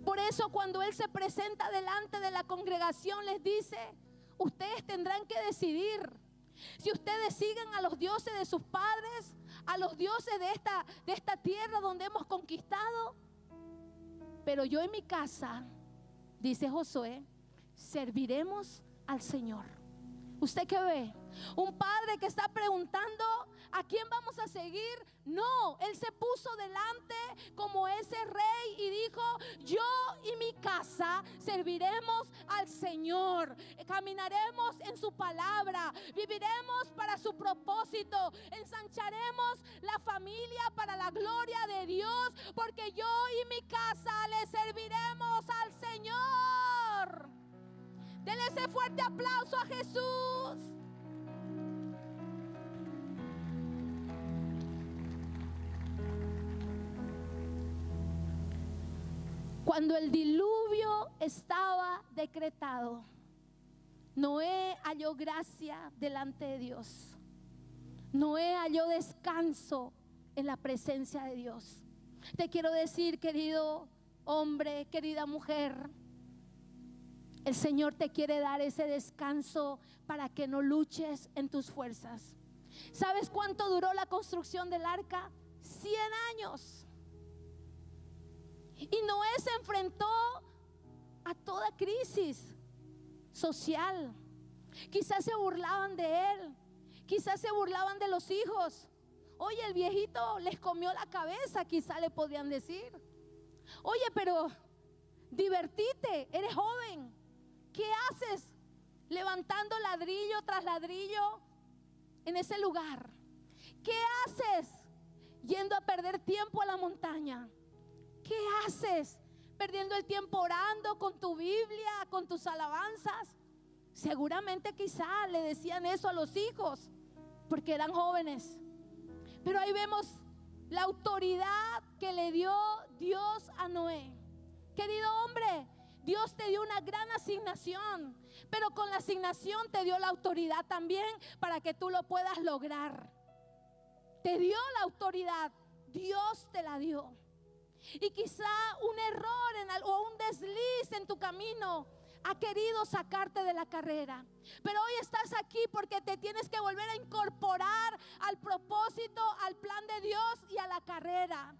Por eso cuando él se presenta delante de la congregación les dice, ustedes tendrán que decidir si ustedes siguen a los dioses de sus padres, a los dioses de esta tierra donde hemos conquistado. Pero yo en mi casa, dice Josué, serviremos al Señor. ¿Usted qué ve? Un padre que está preguntando ¿a quién vamos a seguir? No, él se puso delante como ese rey y dijo, yo y mi casa serviremos al Señor, caminaremos en su palabra, viviremos para su propósito, ensancharemos la familia para la gloria de Dios, porque yo y mi casa le serviremos al Señor. Denle ese fuerte aplauso a Jesús. Cuando el diluvio estaba decretado, Noé halló gracia delante de Dios. Noé halló descanso en la presencia de Dios. Te quiero decir, querido hombre, querida mujer, el Señor te quiere dar ese descanso para que no luches en tus fuerzas. ¿Sabes cuánto duró la construcción del arca? 100 años. Y Noé se enfrentó a toda crisis social. Quizás se burlaban de él, quizás se burlaban de los hijos. Oye, el viejito les comió la cabeza, quizás le podían decir. Oye, pero divertite, eres joven. ¿Qué haces levantando ladrillo tras ladrillo en ese lugar? ¿Qué haces yendo a perder tiempo a la montaña? ¿Qué haces perdiendo el tiempo orando con tu Biblia, con tus alabanzas? Seguramente quizá le decían eso a los hijos porque eran jóvenes. Pero ahí vemos la autoridad que le dio Dios a Noé. Querido hombre, Dios te dio una gran asignación, pero con la asignación te dio la autoridad también para que tú lo puedas lograr. Te dio la autoridad, Dios te la dio. Y quizá un error o un desliz en tu camino ha querido sacarte de la carrera. Pero hoy estás aquí porque te tienes que volver a incorporar al propósito, al plan de Dios y a la carrera.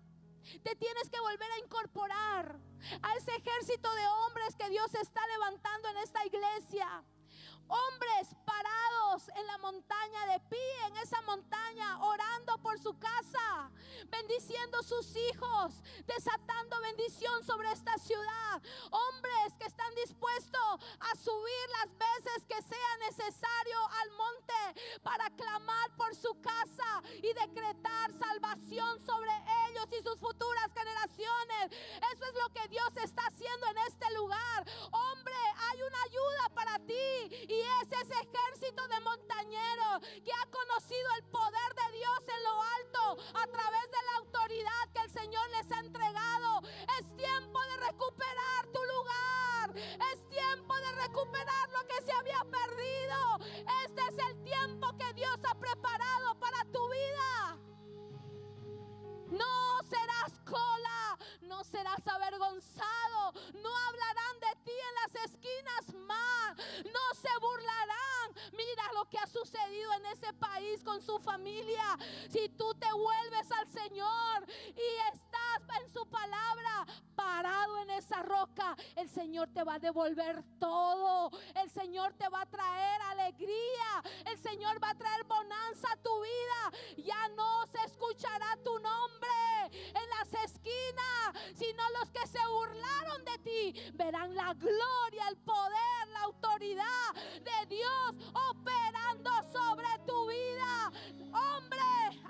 Te tienes que volver a incorporar a ese ejército de hombres que Dios está levantando en esta iglesia. Hombres parados en la montaña, de pie en esa montaña, orando por su casa, bendiciendo sus hijos, desatando bendición sobre esta ciudad. Hombres que están dispuestos a subir las veces que sea necesario al monte para clamar por su casa y decretar salvación sobre ellos y sus futuras generaciones. Eso es lo que Dios está haciendo en este lugar. Hombre, hay una ayuda para ti. Y es ese ejército de montañeros que ha conocido el poder de Dios en lo alto a través de la autoridad que el Señor les ha entregado. Es tiempo de recuperar tu lugar. Es tiempo de recuperar lo que se había perdido. Este es el tiempo que Dios ha preparado para tu vida. No serás cola, no serás avergonzado, no hablarán de ti en las esquinas más, no se burlarán. Mira lo que ha sucedido en ese país con su familia. Si tú te vuelves al Señor y estás en su palabra, parado en esa roca, el Señor te va a devolver todo. El Señor te va a traer alegría. El Señor va a traer bonanza a tu vida. Ya no se escuchará tu nombre en las esquinas, sino los que se burlaron de ti verán la gloria, el poder, la autoridad de Dios operando sobre tu vida. Hombre,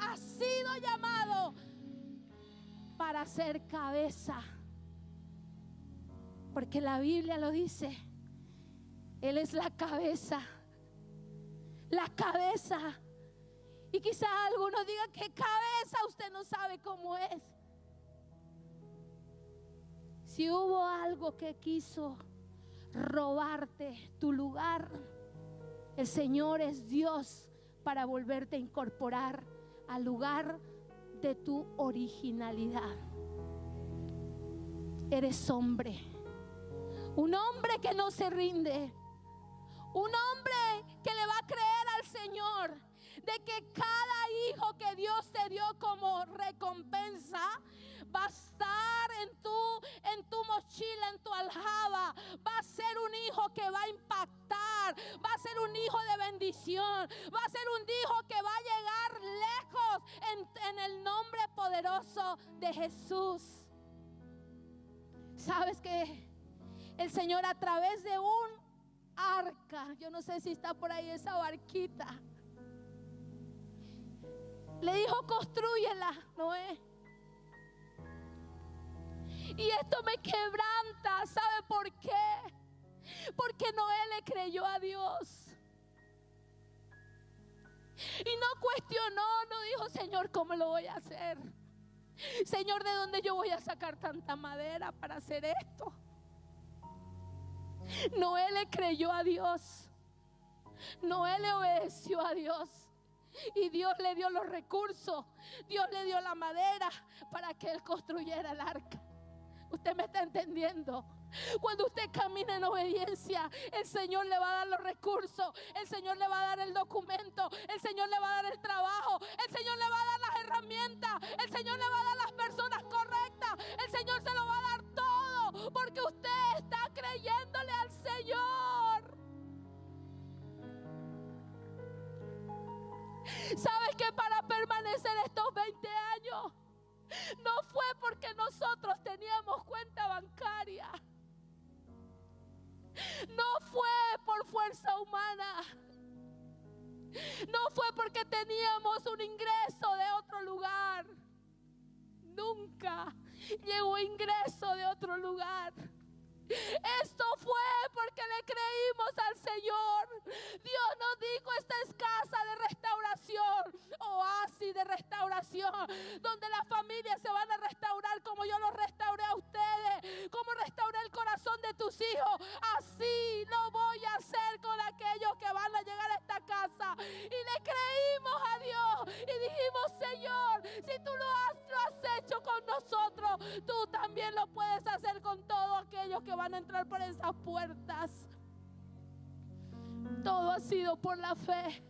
has sido llamado para ser cabeza, porque la Biblia lo dice. Él es la cabeza. La cabeza. Y quizá algunos digan: ¿qué cabeza? Usted no sabe cómo es. Si hubo algo que quiso robarte tu lugar, el Señor es Dios para volverte a incorporar al lugar de tu originalidad. Eres hombre, un hombre que no se rinde, un hombre que le va a creer al Señor de que cada hijo que Dios te dio como recompensa va a estar en tu mochila, en tu aljaba. Va a ser un hijo que va a impactar, va a ser un hijo de bendición, va a ser un hijo que va a llegar lejos en el nombre poderoso de Jesús. ¿Sabes que el Señor, a través de un arca, yo no sé si está por ahí esa barquita, le dijo: constrúyela, Noé? Y esto me quebranta. ¿Sabe por qué? Porque Noé le creyó a Dios y no cuestionó, no dijo: Señor, ¿cómo lo voy a hacer? Señor, ¿de dónde yo voy a sacar tanta madera para hacer esto? Noé le creyó a Dios. Noé le obedeció a Dios. Y Dios le dio los recursos, Dios le dio la madera para que él construyera el arca. Usted me está entendiendo. Cuando usted camina en obediencia, el Señor le va a dar los recursos, el Señor le va a dar el documento, el Señor le va a dar el trabajo, el Señor le va a dar las herramientas, el Señor le va a dar las personas correctas, el Señor se lo va a dar todo, porque usted está creyéndole al Señor. ¿Sabes que para permanecer estos 20 años no fue porque nosotros teníamos cuenta bancaria? No fue por fuerza humana. No fue porque teníamos un ingreso de otro lugar. Nunca llegó ingreso de otro lugar. Esto fue porque le creímos al Señor. Dios nos dijo: esta es casa de restauración, oasis de restauración, donde las familias se van a restaurar como yo los restauré a ustedes, como restauré el corazón de tus hijos. Así lo voy a hacer con aquellos que van a llegar a esta casa. Y le creímos a Dios y dijimos: Señor, si tú lo has hecho con nosotros, tú que van a entrar por esas puertas. Todo ha sido por la fe.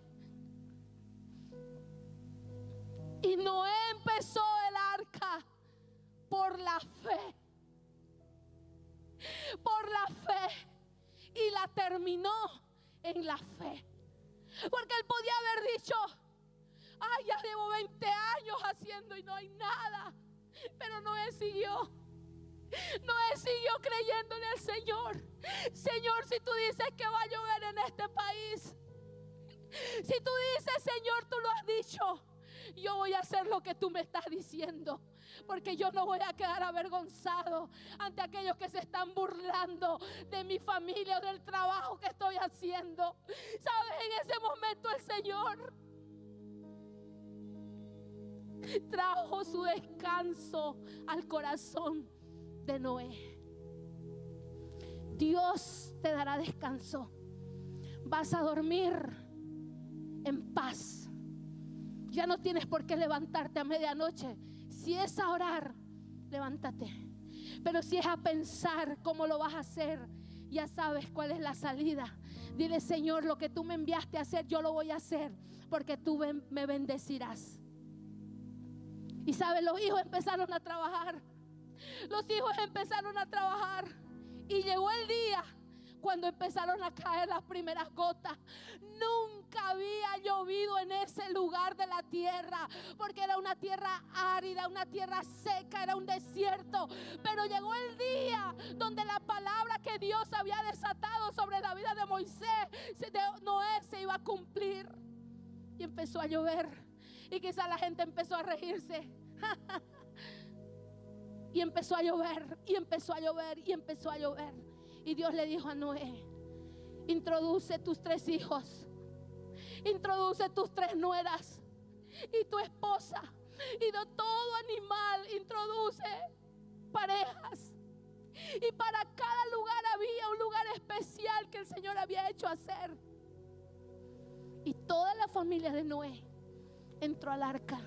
Y Noé empezó el arca por la fe. Por la fe. Y la terminó en la fe. Porque él podía haber dicho: ay, ya llevo 20 años haciendo y no hay nada. Pero Noé siguió. Noé siguió creyendo en el Señor. Señor, si tú dices que va a llover en este país, si tú dices, Señor, tú lo has dicho, yo voy a hacer lo que tú me estás diciendo. Porque yo no voy a quedar avergonzado ante aquellos que se están burlando de mi familia o del trabajo que estoy haciendo. ¿Sabes? En ese momento el Señor trajo su descanso al corazón de Noé. Dios te dará descanso. Vas a dormir en paz. Ya no tienes por qué levantarte a medianoche. Si es a orar, levántate. Pero si es a pensar cómo lo vas a hacer, ya sabes cuál es la salida. Dile: Señor, lo que tú me enviaste a hacer, yo lo voy a hacer, porque tú me bendecirás. Y sabes, los hijos empezaron a trabajar. Los hijos empezaron a trabajar. Y llegó el día cuando empezaron a caer las primeras gotas. Nunca había llovido en ese lugar de la tierra, porque era una tierra árida, una tierra seca, era un desierto. Pero llegó el día donde la palabra que Dios había desatado sobre la vida de Moisés, de Noé, se iba a cumplir. Y empezó a llover. Y quizá la gente empezó a reírse. Y empezó a llover, y empezó a llover, y empezó a llover. Y Dios le dijo a Noé: introduce tus 3 hijos, introduce tus 3 nueras y tu esposa, y de todo animal introduce parejas. Y para cada lugar había un lugar especial que el Señor había hecho hacer. Y toda la familia de Noé entró al arca.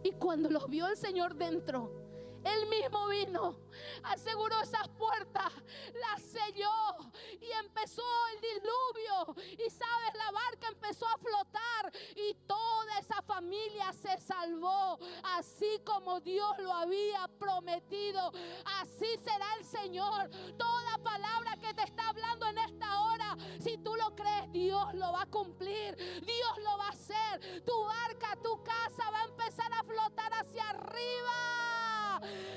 Y cuando los vio el Señor dentro, Él mismo vino, aseguró esas puertas, las selló y empezó el diluvio. Y sabes, la barca empezó a flotar y toda esa familia se salvó, así como Dios lo había prometido. Así será el Señor. Toda palabra que te está hablando en esta hora, si tú lo crees, Dios lo va a cumplir, Dios lo va a hacer. Tu barca, tu casa va a empezar a flotar hacia arriba.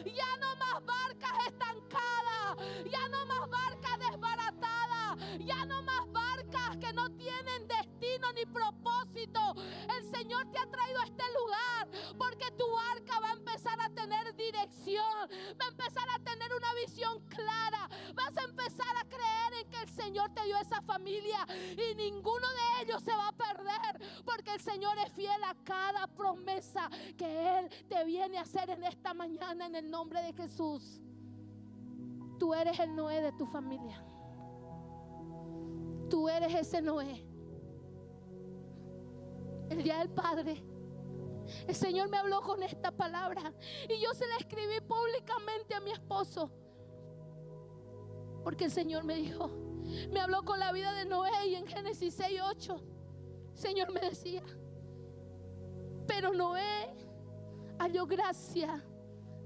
Ya no más barcas estancadas, ya no más barcas desbaratadas, ya no más barcas que no tienen destino ni propósito. El Señor te ha traído a este lugar porque tu barca va a empezar a tener dirección, va a empezar a tener una visión clara, vas a empezar a creer en que el Señor te dio esa familia y ninguno de ellos se va a perder, porque el Señor es fiel a cada promesa que Él te viene a hacer en esta mañana, en el nombre de Jesús. Tú eres el Noé de tu familia. Tú eres ese Noé. El día del Padre, el Señor me habló con esta palabra y yo se la escribí públicamente a mi esposo, porque el Señor me dijo, me habló con la vida de Noé, y en Génesis 6:8 el Señor me decía: pero Noé halló gracia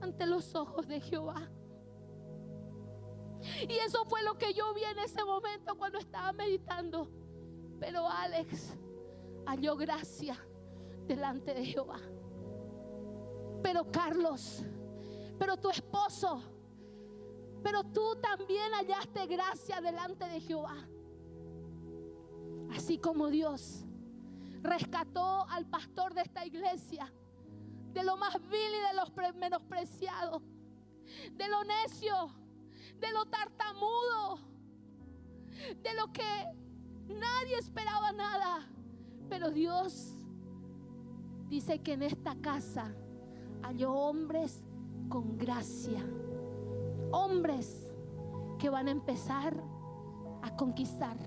ante los ojos de Jehová. Y eso fue lo que yo vi en ese momento cuando estaba meditando. Pero Alex halló gracia delante de Jehová. Pero Carlos, pero tu esposo, pero tú también hallaste gracia delante de Jehová. Así como Dios rescató al pastor de esta iglesia de lo más vil y de lo menospreciado, de lo necio, de lo tartamudo, de lo que nadie esperaba nada. Pero Dios dice que en esta casa halló hombres con gracia, hombres que van a empezar a conquistar,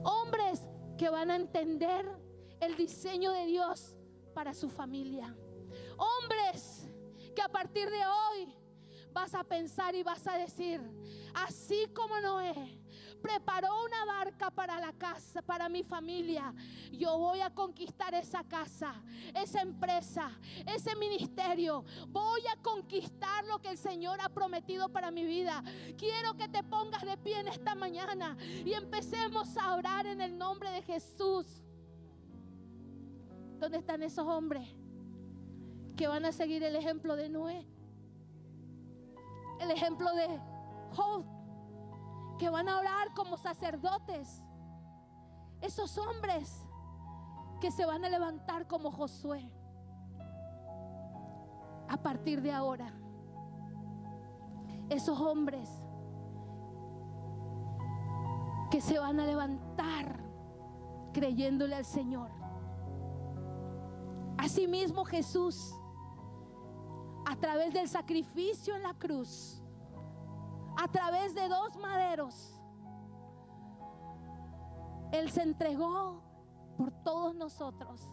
hombres que van a entender el diseño de Dios para su familia, hombres que a partir de hoy vas a pensar y vas a decir: así como Noé preparó una barca para la casa, para mi familia, yo voy a conquistar esa casa, esa empresa, ese ministerio. Voy a conquistar lo que el Señor ha prometido para mi vida. Quiero que te pongas de pie en esta mañana y empecemos a orar en el nombre de Jesús. ¿Dónde están esos hombres que van a seguir el ejemplo de Noé? El ejemplo de Job, que van a orar como sacerdotes. Esos hombres que se van a levantar como Josué a partir de ahora. Esos hombres que se van a levantar creyéndole al Señor. Asimismo, Jesús, a través del sacrificio en la cruz, a través de 2 maderos, Él se entregó por todos nosotros.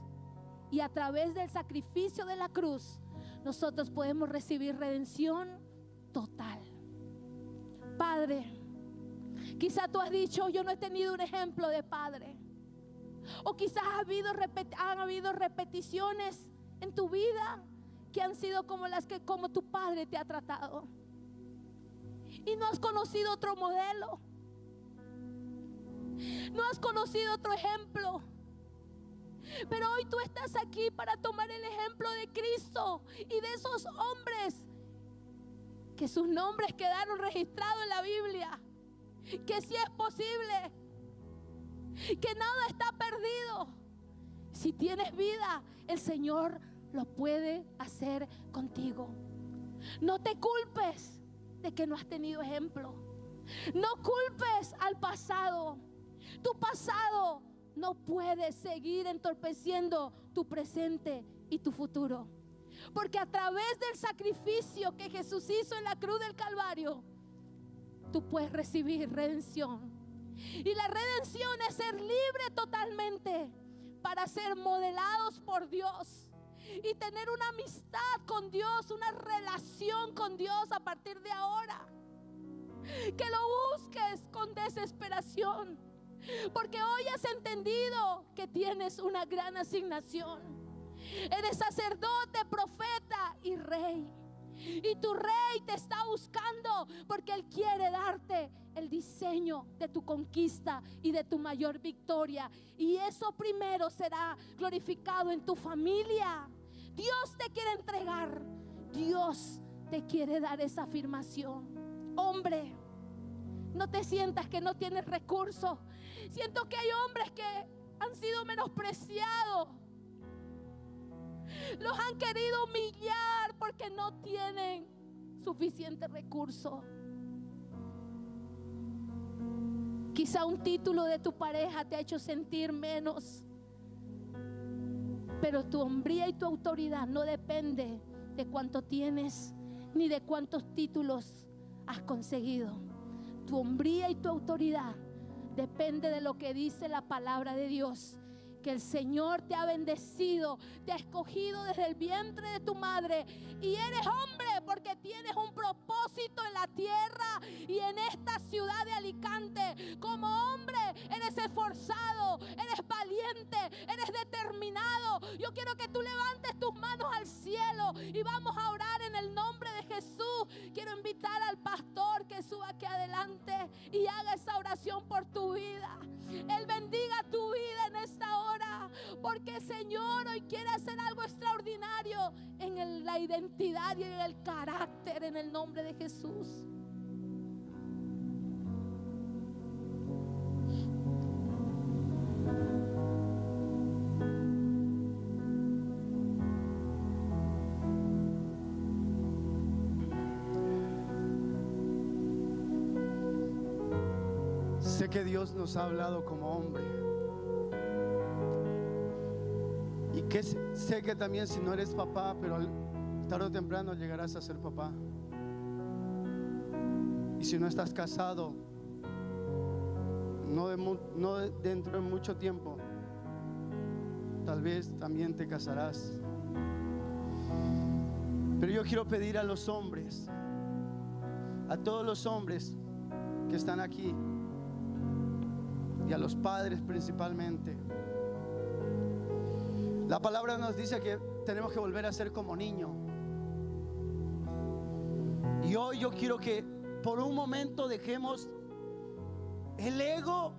Y a través del sacrificio de la cruz, nosotros podemos recibir redención total. Padre, quizá tú has dicho: yo no he tenido un ejemplo de padre. O quizás han habido repeticiones en tu vida que han sido como tu padre te ha tratado. Y no has conocido otro modelo. No has conocido otro ejemplo. Pero hoy tú estás aquí para tomar el ejemplo de Cristo y de esos hombres que sus nombres quedaron registrados en la Biblia. Que sí es posible, que nada está perdido. Si tienes vida, el Señor lo puede hacer contigo. No te culpes de que no has tenido ejemplo. No culpes al pasado. Tu pasado no puede seguir entorpeciendo tu presente y tu futuro. Porque a través del sacrificio que Jesús hizo en la cruz del Calvario, tú puedes recibir redención. Y la redención es ser libre totalmente para ser modelados por Dios y tener una amistad con Dios, una relación con Dios a partir de ahora. Que lo busques con desesperación, porque hoy has entendido que tienes una gran asignación. Eres sacerdote, profeta y rey. Y tu rey te está buscando porque Él quiere darte el diseño de tu conquista y de tu mayor victoria. Y eso primero será glorificado en tu familia. Dios te quiere entregar. Dios te quiere dar esa afirmación. Hombre, no te sientas que no tienes recursos. Siento que hay hombres que han sido menospreciados. Los han querido humillar porque no tienen suficiente recurso. Quizá un título de tu pareja te ha hecho sentir menos. Pero tu hombría y tu autoridad no depende de cuánto tienes ni de cuántos títulos has conseguido. Tu hombría y tu autoridad depende de lo que dice la palabra de Dios. Que el Señor te ha bendecido, te ha escogido desde el vientre de tu madre. Y eres hombre porque tienes un propósito en la tierra y en esta ciudad de Alicante. Como hombre eres esforzado, eres valiente, eres determinado. Yo quiero que tú levantes tus manos al cielo y vamos a orar en el nombre de Jesús. Quiero invitar al pastor que suba aquí adelante y haga esa oración por tu vida. Él bendiga tu vida en esta hora, porque el Señor hoy quiere hacer algo extraordinario en la identidad y en el carácter, en el nombre de Jesús. Sé que Dios nos ha hablado como hombre. Y que sé que también si no eres papá, pero tarde o temprano llegarás a ser papá. Y si no estás casado, no dentro de mucho tiempo, tal vez también te casarás. Pero yo quiero pedir a los hombres a todos los hombres que están aquí y a los padres principalmente. La palabra nos dice que tenemos que volver a ser como niños. Y hoy yo quiero que por un momento dejemos el ego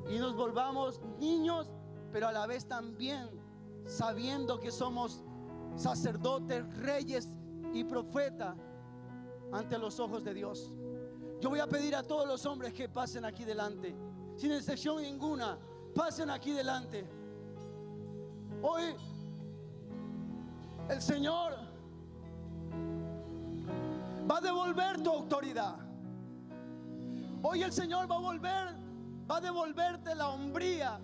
y nos volvamos niños, pero a la vez también sabiendo que somos sacerdotes, reyes y profetas ante los ojos de Dios. Yo voy a pedir a todos los hombres que pasen aquí delante, sin excepción ninguna, pasen aquí delante. Hoy el Señor va a devolver tu autoridad. Hoy el Señor va a devolverte la hombría.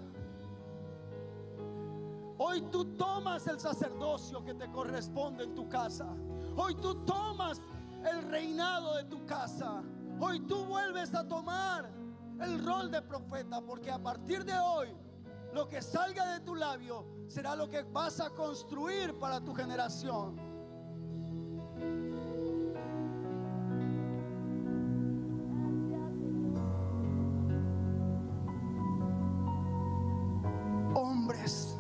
Hoy tú tomas el sacerdocio que te corresponde en tu casa. Hoy tú tomas el reinado de tu casa. Hoy tú vuelves a tomar el rol de profeta, porque a partir de hoy lo que salga de tu labio será lo que vas a construir para tu generación. Hombres,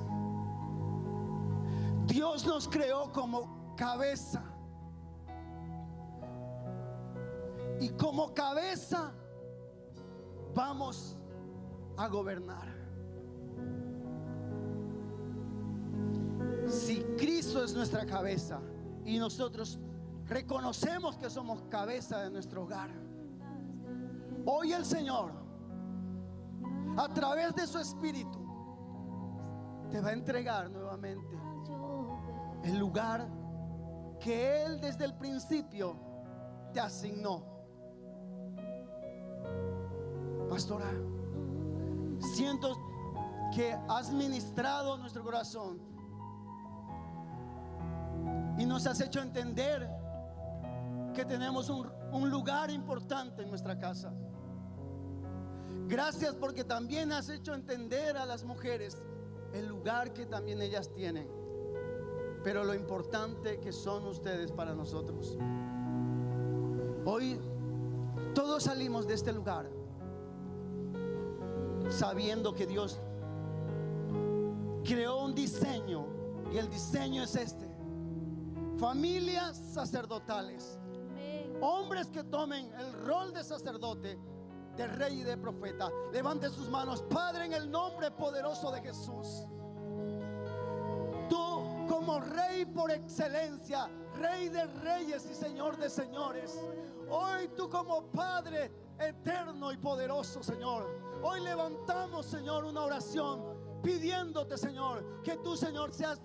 Dios nos creó como cabeza, y como cabeza vamos a gobernar. Si Cristo es nuestra cabeza y nosotros reconocemos que somos cabeza de nuestro hogar, hoy el Señor, a través de su Espíritu, te va a entregar nuevamente el lugar que Él desde el principio te asignó. Pastora, siento que has ministrado nuestro corazón y nos has hecho entender que tenemos un lugar importante en nuestra casa. Gracias, porque también has hecho entender a las mujeres el lugar que también ellas tienen, pero lo importante que son ustedes para nosotros. Hoy todos salimos de este lugar sabiendo que Dios creó un diseño, y el diseño es este: familias sacerdotales, hombres que tomen el rol de sacerdote, de rey y de profeta. Levante sus manos. Padre, en el nombre poderoso de Jesús, tú como rey por excelencia, rey de reyes y señor de señores, hoy tú como Padre eterno y poderoso, Señor, hoy levantamos, Señor, una oración pidiéndote, Señor, que tú, Señor, seas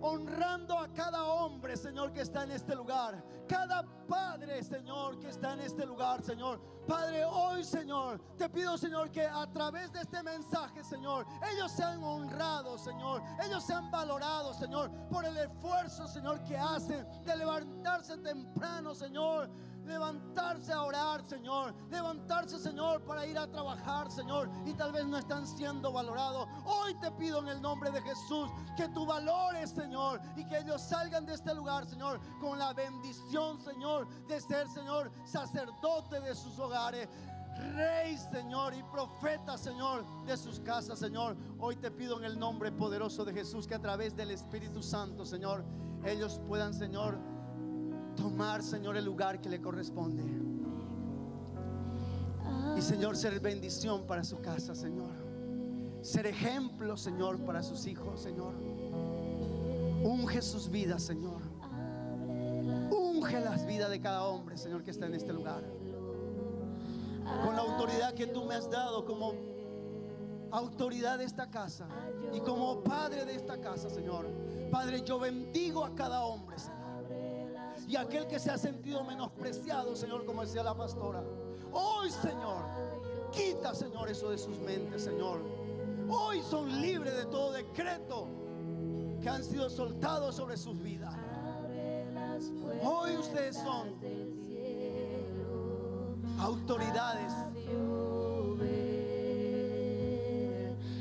honrando a cada hombre, Señor, que está en este lugar, cada padre, Señor, que está en este lugar, Señor. Padre, hoy, Señor, te pido, Señor, que a través de este mensaje, Señor, ellos sean honrados, Señor, ellos sean valorados, Señor, por el esfuerzo, Señor, que hacen de levantarse temprano, Señor, levantarse a orar, Señor, levantarse, Señor, para ir a trabajar, Señor, y tal vez no están siendo valorados. Hoy te pido en el nombre de Jesús que tú valores, Señor, y que ellos salgan de este lugar, Señor, con la bendición, Señor, de ser, Señor, sacerdote de sus hogares, rey, Señor, y profeta, Señor, de sus casas, Señor. Hoy te pido en el nombre poderoso de Jesús que a través del Espíritu Santo, Señor, ellos puedan, Señor, tomar, Señor, el lugar que le corresponde. Y, Señor, ser bendición para su casa, Señor. Ser ejemplo, Señor, para sus hijos, Señor. Unge sus vidas, Señor. Unge las vidas de cada hombre, Señor, que está en este lugar. Con la autoridad que tú me has dado como autoridad de esta casa y como padre de esta casa, Señor. Padre, yo bendigo a cada hombre, Señor. Y aquel que se ha sentido menospreciado, Señor, como decía la pastora, hoy, Señor, quita, Señor, eso de sus mentes, Señor. Hoy son libres de todo decreto que han sido soltados sobre sus vidas. Hoy ustedes son autoridades